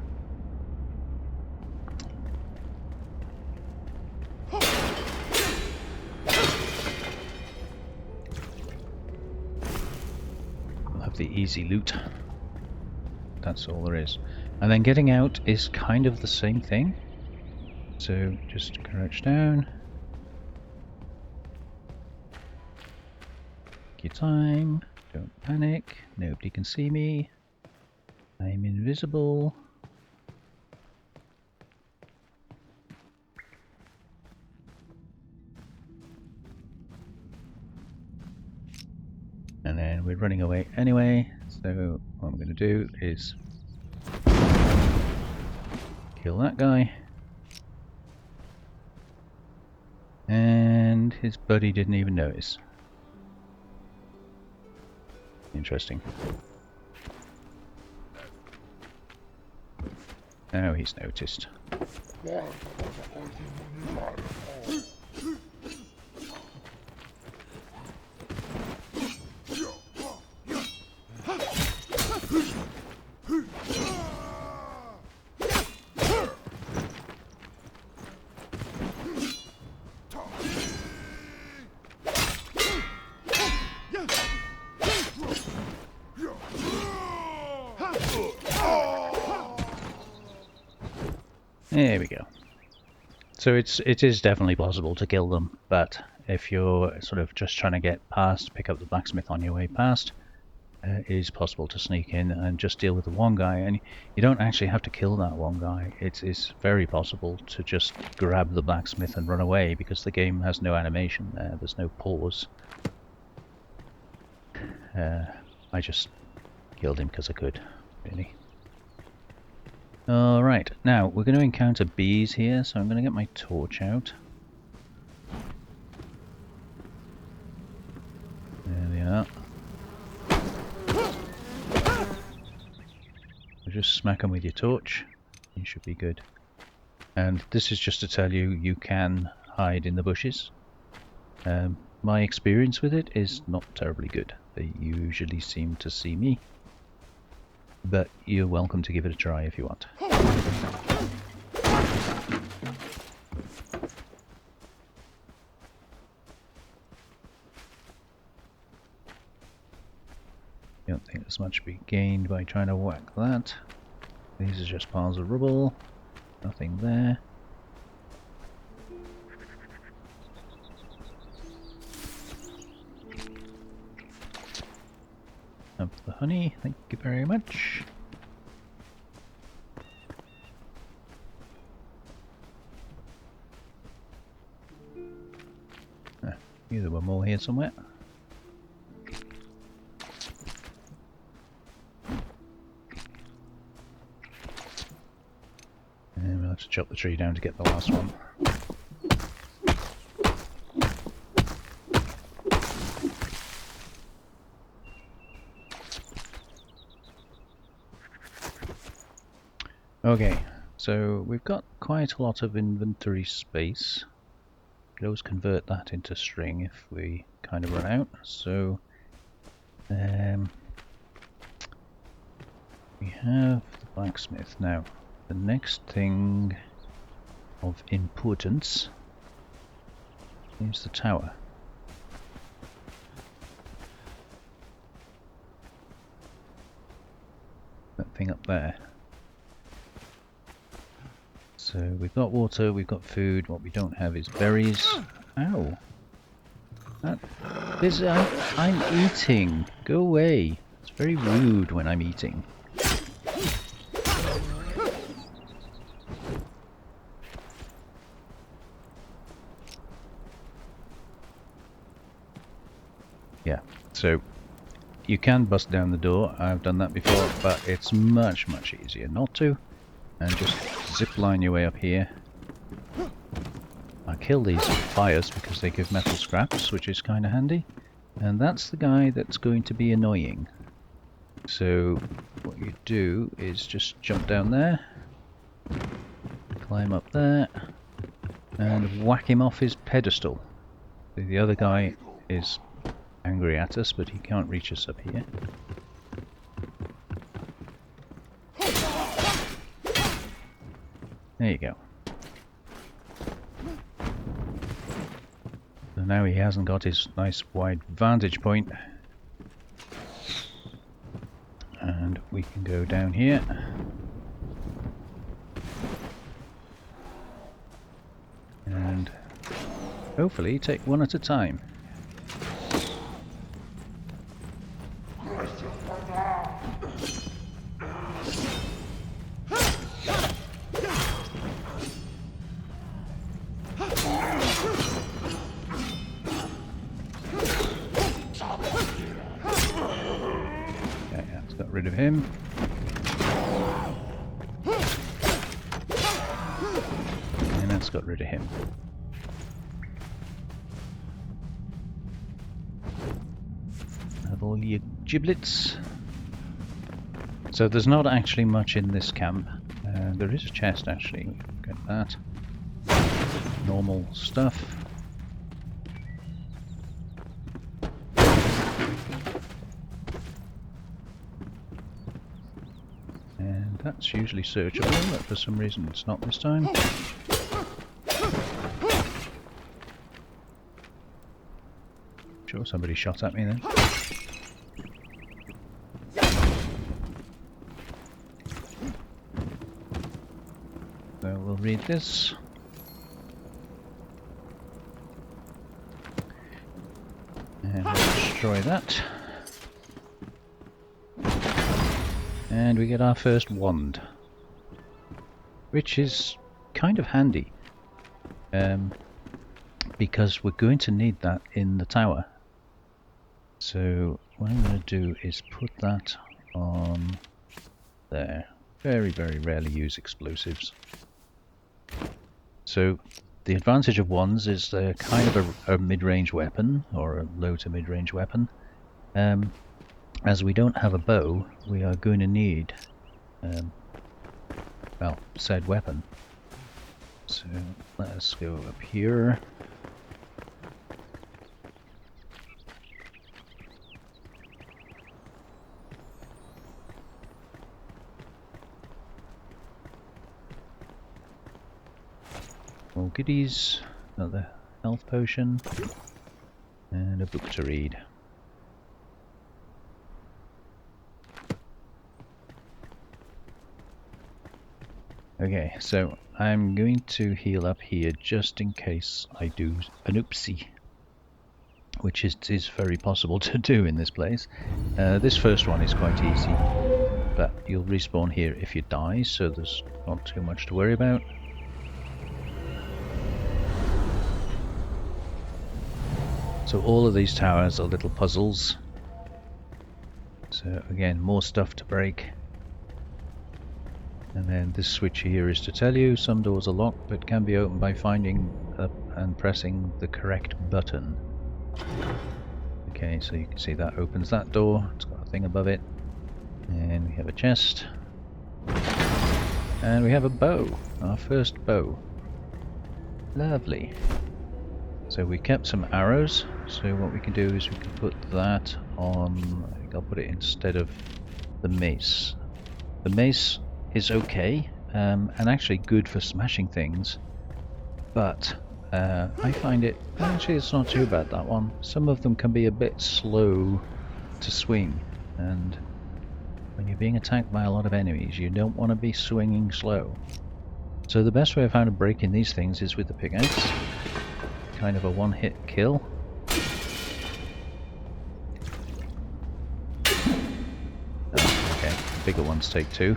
A: We'll have the easy loot. That's all there is. And then getting out is kind of the same thing. So just crouch down. Take your time. Don't panic. Nobody can see me. I'm invisible. And then we're running away anyway, so what I'm going to do is kill that guy. And his buddy didn't even notice. Interesting. Now he's noticed. There we go. So it is definitely possible to kill them, but if you're sort of just trying to get past, pick up the blacksmith on your way past, it is possible to sneak in and just deal with the one guy, and you don't actually have to kill that one guy. It's very possible to just grab the blacksmith and run away, because the game has no animation there, there's no pause. I just killed him because I could, really. Alright, now we're going to encounter bees here, so I'm going to get my torch out. There they are. Just smack them with your torch, you should be good. And this is just to tell you, you can hide in the bushes. My experience with it is not terribly good. They usually seem to see me. But you're welcome to give it a try if you want. Don't think there's much to be gained by trying to whack that. These are just piles of rubble. Nothing there. Have the honey, thank you very much. There were more here somewhere. And we'll have to chop the tree down to get the last one. Okay, so we've got quite a lot of inventory space. We could always convert that into string if we kind of run out. So we have the blacksmith. Now the next thing of importance is the tower. That thing up there. So we've got water, we've got food, what we don't have is berries. Ow! I'm eating! Go away! It's very rude when I'm eating. Yeah, so you can bust down the door, I've done that before, but it's much, much easier not to. And just zip line your way up here. I kill these fires because they give metal scraps, which is kind of handy. And that's the guy that's going to be annoying. So what you do is just jump down there, climb up there, and whack him off his pedestal. The other guy is angry at us, but he can't reach us up here. There you go. So now he hasn't got his nice wide vantage point. And we can go down here. And hopefully take one at a time. Got rid of him. And that's got rid of him. Have all your giblets. So there's not actually much in this camp. There is a chest actually. Get that. Normal stuff. That's usually searchable, but for some reason it's not this time. Sure, somebody shot at me then. So we'll read this. And we'll destroy that. And we get our first wand, which is kind of handy, because we're going to need that in the tower. So what I'm going to do is put that on there. Very, very rarely use explosives. So the advantage of wands is they're kind of a mid-range weapon, or a low to mid-range weapon. As we don't have a bow, we are going to need, well, said weapon. So let us go up here. More goodies, another health potion, and a book to read. Okay, so I'm going to heal up here just in case I do an oopsie, which is very possible to do in this place. This first one is quite easy, but you'll respawn here if you die, so there's not too much to worry about. So all of these towers are little puzzles. So again, more stuff to break. And then this switch here is to tell you some doors are locked but can be opened by finding up and pressing the correct button. Okay, so you can see that opens that door. It's got a thing above it. And we have a chest. And we have a bow. Our first bow. Lovely. So we kept some arrows. So what we can do is we can put that on... I think I'll put it instead of the mace. The mace is okay, and actually good for smashing things, but I find it, actually it's not too bad, that one. Some of them can be a bit slow to swing, and when you're being attacked by a lot of enemies you don't want to be swinging slow. So the best way I found of breaking these things is with the pickaxe, kind of a one-hit kill. Oh, okay, bigger ones take two.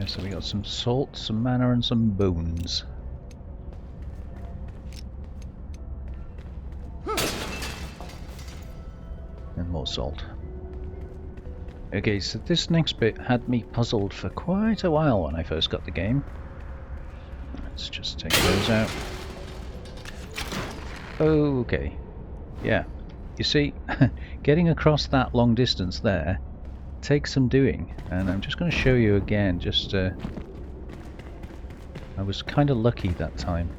A: So we got some salt, some mana and some bones. more salt. Okay, so this next bit had me puzzled for quite a while when I first got the game. Let's just take those out. Okay. Yeah. You see, getting across that long distance there takes some doing, and I'm just going to show you again. I was kind of lucky that time.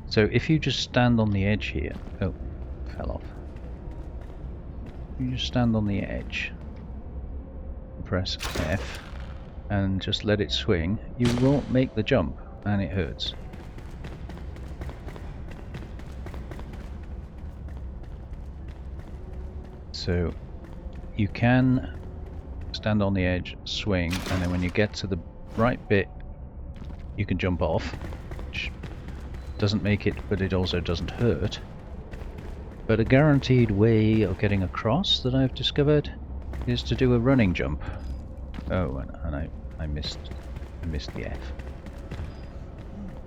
A: So if you just stand on the edge here, oh, fell off. You just stand on the edge, press F, and just let it swing. You won't make the jump, and it hurts. So you can stand on the edge, swing, and then when you get to the right bit, you can jump off, which doesn't make it, but it also doesn't hurt. But a guaranteed way of getting across that I've discovered is to do a running jump. Oh, and I missed the F.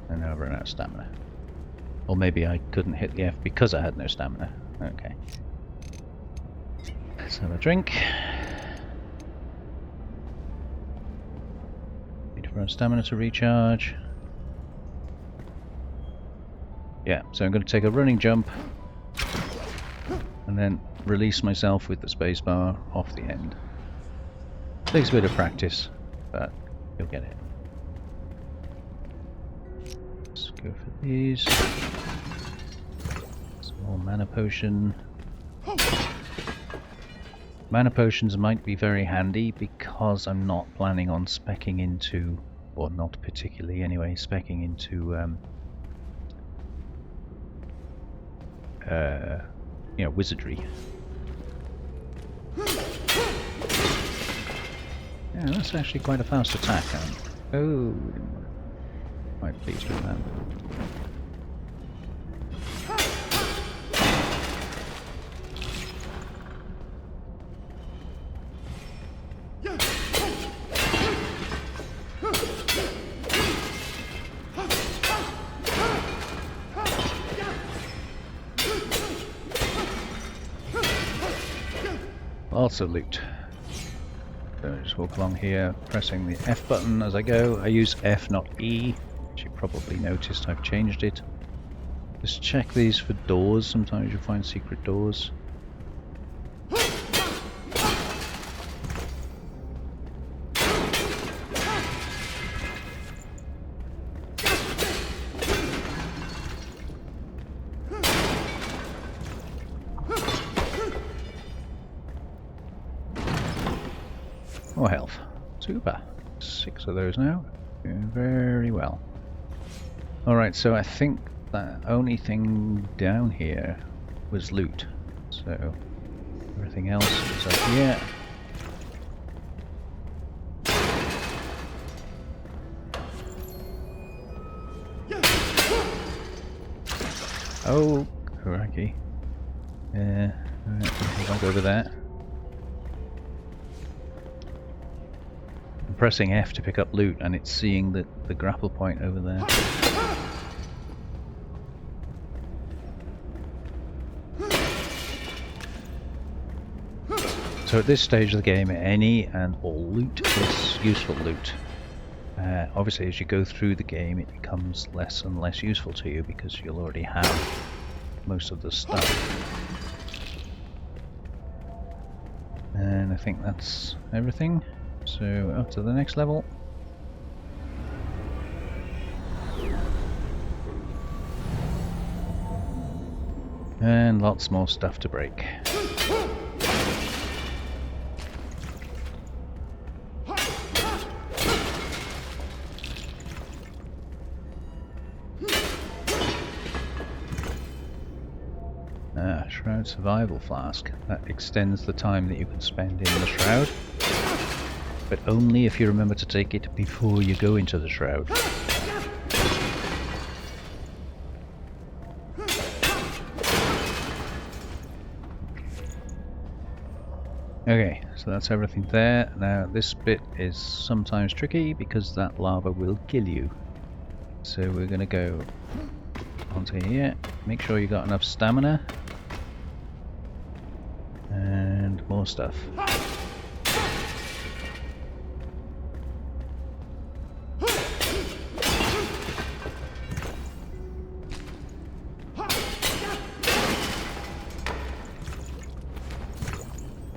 A: And now I've run out of stamina. Or maybe I couldn't hit the F because I had no stamina. Okay. Let's have a drink. Wait for our stamina to recharge. Yeah, so I'm going to take a running jump and then release myself with the spacebar off the end. Takes a bit of practice, but you'll get it. Let's go for these. Some more mana potion. Mana potions might be very handy because I'm not planning on speccing into, or not particularly anyway, speccing into you know, wizardry. Yeah, that's actually quite a fast attack. Oh, quite pleased with that. Lots of loot. So I just walk along here, pressing the F button as I go. I use F, not E, which you probably noticed I've changed it. Just check these for doors. Sometimes you find secret doors. More health. Super. 6 of those now. Doing very well. Alright, so I think the only thing down here was loot. So everything else is up here. Oh, crikey. Alright, I'll go over there. I'm pressing F to pick up loot and it's seeing the grapple point over there. So at this stage of the game, any and all loot is useful loot. Obviously as you go through the game it becomes less and less useful to you because you'll already have most of the stuff. And I think that's everything. So up to the next level. And lots more stuff to break. Shroud survival flask. That extends the time that you can spend in the shroud. But only if you remember to take it before you go into the shroud. Okay, so that's everything there. Now this bit is sometimes tricky because that lava will kill you. So we're going to go onto here. Make sure you got enough stamina. more stuff.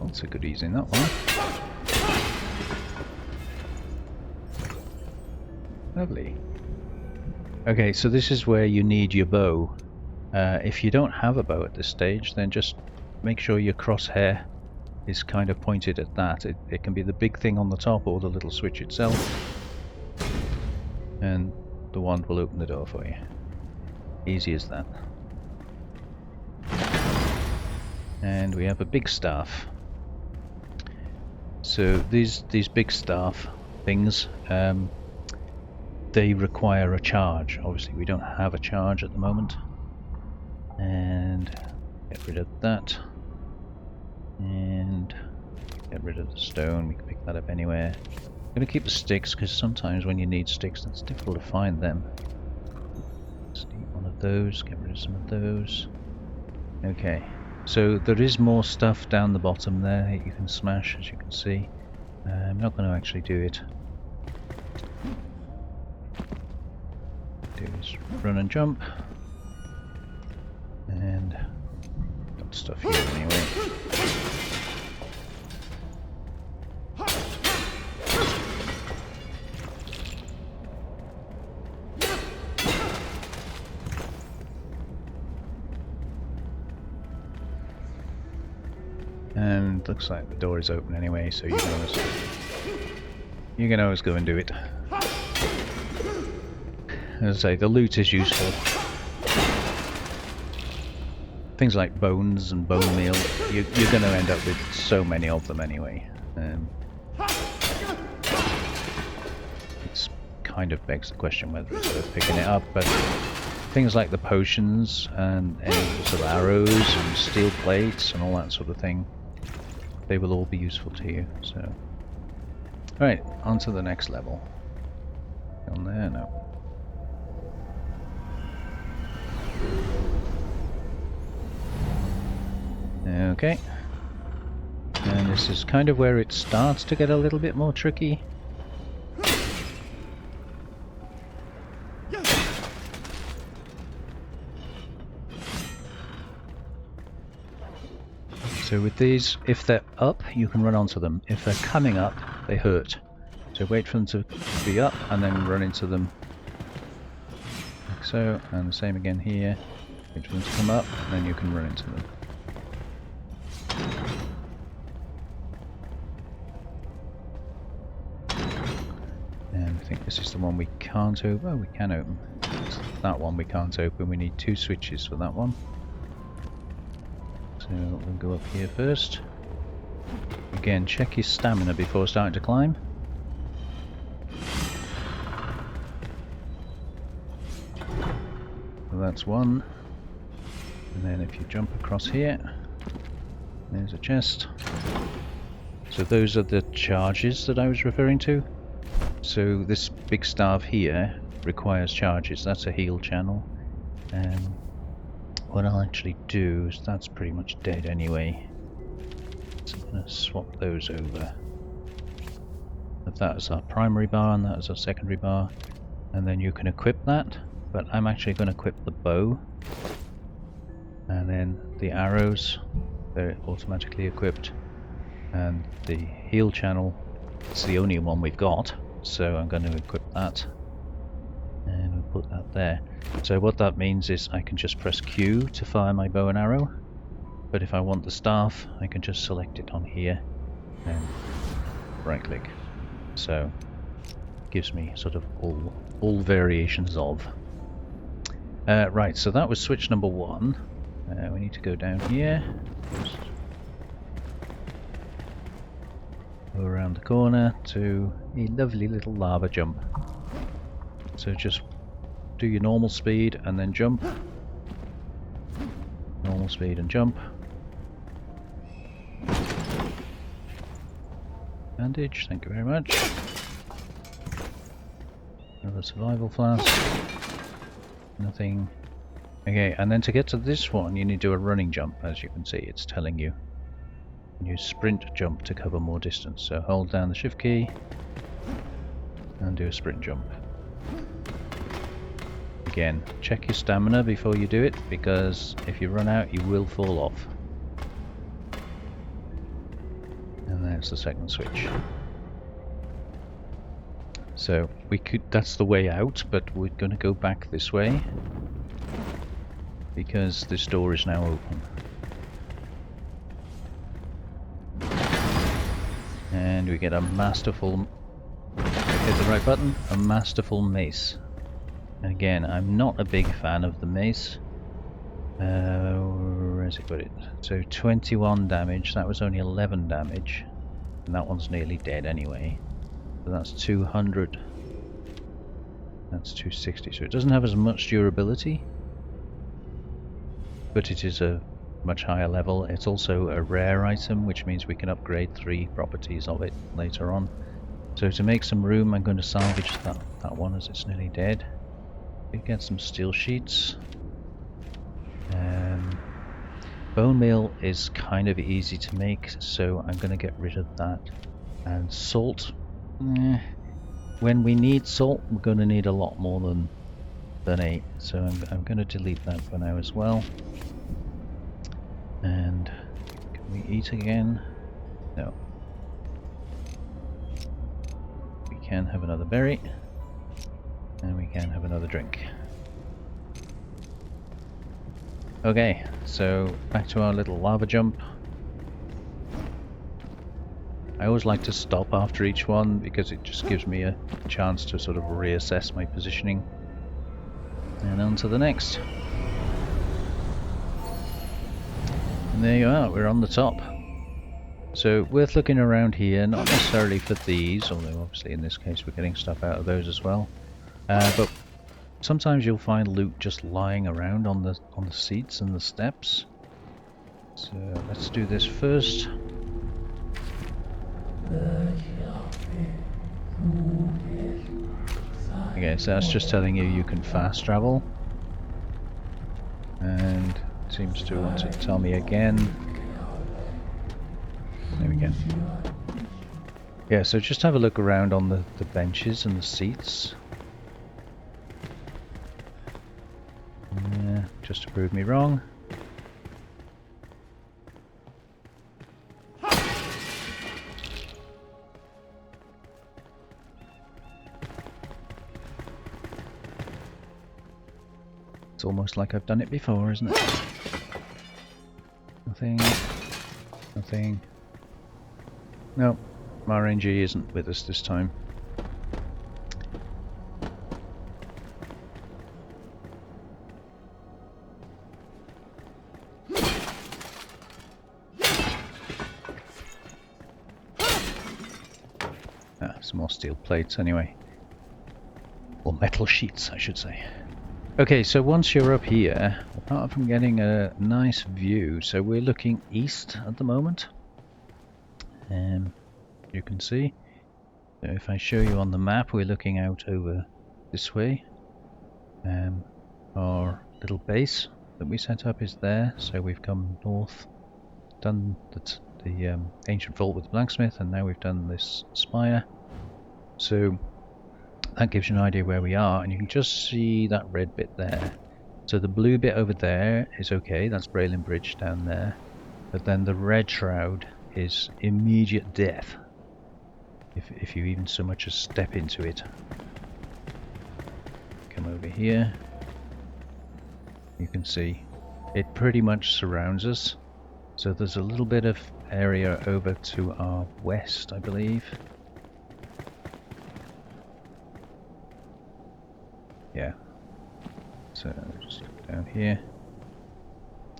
A: Lots of goodies in that one. Lovely. Okay, so this is where you need your bow. If you don't have a bow at this stage, then just make sure your crosshair is kind of pointed at that. It can be the big thing on the top or the little switch itself. And the wand will open the door for you. Easy as that. And we have a big staff. So these big staff things, they require a charge. Obviously we don't have a charge at the moment. And get rid of that. And get rid of the stone. We can pick that up anywhere. I'm going to keep the sticks because sometimes when you need sticks it's difficult to find them. Let's need one of those. Get rid of some of those. Okay. So there is more stuff down the bottom there that you can smash, as you can see. I'm not going to actually do it. Do is run and jump. And got stuff here anyway. And looks like the door is open anyway, so you can always go and do it. As I say, the loot is useful. Things like bones and bone meal, you're going to end up with so many of them anyway. It's kind of begs the question whether it's worth picking it up, but things like the potions and any sort of arrows and steel plates and all that sort of thing, they will all be useful to you. So, right, on to the next level. On there, no. Okay. And this is kind of where it starts to get a little bit more tricky. So with these, if they're up, you can run onto them. If they're coming up, they hurt. So wait for them to be up and then run into them. Like so, and the same again here. Wait for them to come up, and then you can run into them. And I think this is the one we can't open. Oh, we can open. It's that one we can't open. We need 2 switches for that one. So we'll go up here first. Again, check your stamina before starting to climb. So that's one. And then if you jump across here, there's a chest. So those are the charges that I was referring to. So this big staff here requires charges. That's a heal channel. What I'll actually do is that's pretty much dead anyway. So I'm going to swap those over. That is our primary bar and that is our secondary bar. And then you can equip that. But I'm actually going to equip the bow. And then the arrows, they're automatically equipped. And the heal channel, it's the only one we've got. So I'm going to equip that. And we'll put that there. So what that means is I can just press Q to fire my bow and arrow, but if I want the staff I can just select it on here and right click. So it gives me sort of all variations of. Right, so that was switch number 1. We need to go down here. Just go around the corner to a lovely little lava jump. So just do your normal speed and then jump. Normal speed and jump. Bandage, thank you very much. Another survival flask. Nothing. Okay, and then to get to this one you need to do a running jump, as you can see it's telling you. and use sprint jump to cover more distance. So hold down the shift key and do a sprint jump. Again, check your stamina before you do it, because if you run out you will fall off. And there's the second switch. So that's the way out, but we're going to go back this way because this door is now open. And we get a masterful, hit the right button, a masterful mace. And again, I'm not a big fan of the mace. Where has it got it? So 21 damage, that was only 11 damage. And that one's nearly dead anyway. So that's 200. That's 260. So it doesn't have as much durability, but it is a much higher level. It's also a rare item, which means we can upgrade 3 properties of it later on. So to make some room, I'm going to salvage that one as it's nearly dead. We get some steel sheets. Bone meal is kind of easy to make, so I'm going to get rid of that. And salt. When we need salt, we're going to need a lot more than 8, so I'm going to delete that for now as well. And can we eat again? No. We can have another berry, and we can have another drink. Okay, so back to our little lava jump. I always like to stop after each one because it just gives me a chance to sort of reassess my positioning. And on to the next. And there you are, we're on the top. So worth looking around here, not necessarily for these, although obviously in this case we're getting stuff out of those as well. But sometimes you'll find loot just lying around on the seats and the steps. So let's do this first. Okay, so that's just telling you can fast travel, and it seems to want to tell me again. There we go. Yeah, so just have a look around on the benches and the seats. Yeah, just to prove me wrong. It's almost like I've done it before, isn't it? Nothing. Nothing. No, RNG isn't with us this time. Some more steel plates anyway. Or metal sheets, I should say. Okay, so once you're up here, apart from getting a nice view, so we're looking east at the moment. You can see. So if I show you on the map, we're looking out over this way. Our little base that we set up is there, so we've come north, done the ancient vault with the blacksmith, and now we've done this spire. So that gives you an idea where we are, and you can just see that red bit there. So the blue bit over there is okay, that's Braylon Bridge down there. But then the red shroud is immediate death, if you even so much as step into it. Come over here. You can see it pretty much surrounds us. So there's a little bit of area over to our west, I believe. Yeah, so just down here.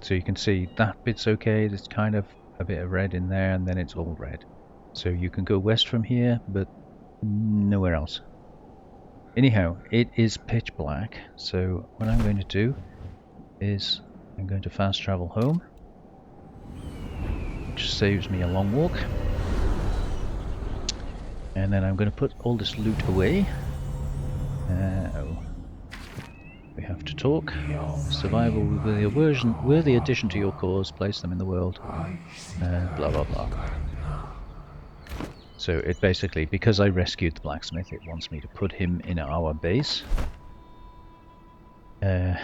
A: So you can see that bit's okay, there's kind of a bit of red in there, and then it's all red. So you can go west from here, but nowhere else. Anyhow, it is pitch black, so what I'm going to do is I'm going to fast travel home, which saves me a long walk. And then I'm going to put all this loot away. We have to talk. Survival will be a worthy addition to your cause. Place them in the world. Blah blah blah. So it basically, because I rescued the blacksmith, it wants me to put him in our base. I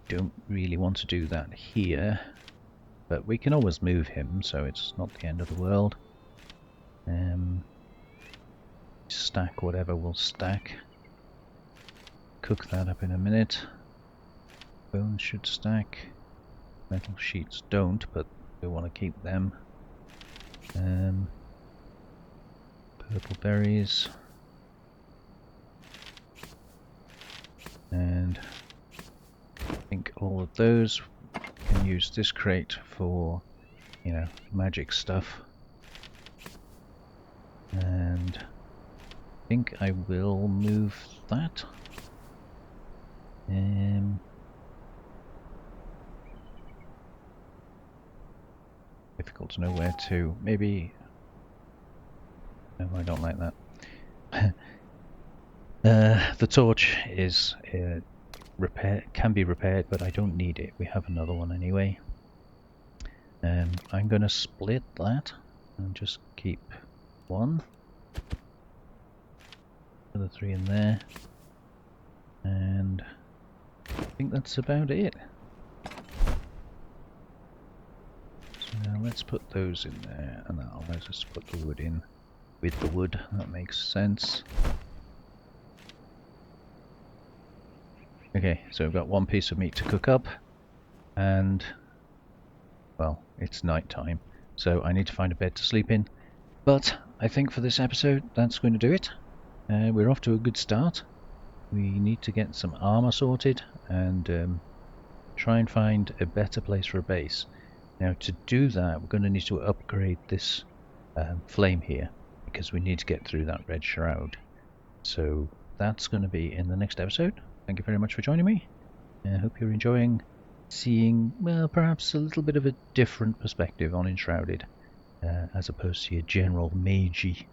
A: don't really want to do that here, but we can always move him, so it's not the end of the world. Stack whatever we'll stack. Cook that up in a minute. Bones should stack. Metal sheets don't, but we want to keep them. Purple berries. And I think all of those can use this crate for, you know, magic stuff. And I think I will move that. Difficult to know where to. Maybe. No, I don't like that. The torch is can be repaired, but I don't need it. We have another one anyway. I'm going to split that and just keep one. The 3 in there, and I think that's about it. So now let's put those in there, and that'll let us put the wood in with the wood. That makes sense. Okay, so we've got one piece of meat to cook up, and well, it's night time, so I need to find a bed to sleep in. But I think for this episode, that's going to do it. We're off to a good start. We need to get some armor sorted and try and find a better place for a base. Now to do that, we're going to need to upgrade this flame here, because we need to get through that red shroud. So that's going to be in the next episode. Thank you very much for joining me. I hope you're enjoying seeing, well, perhaps a little bit of a different perspective on Enshrouded, as opposed to your general magey,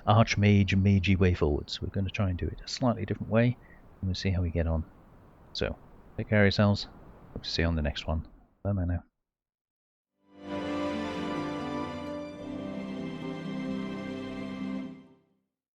A: archmage, magey way forwards. We're going to try and do it a slightly different way, and we'll see how we get on. So, take care of yourselves. Hope to see you on the next one. Bye now.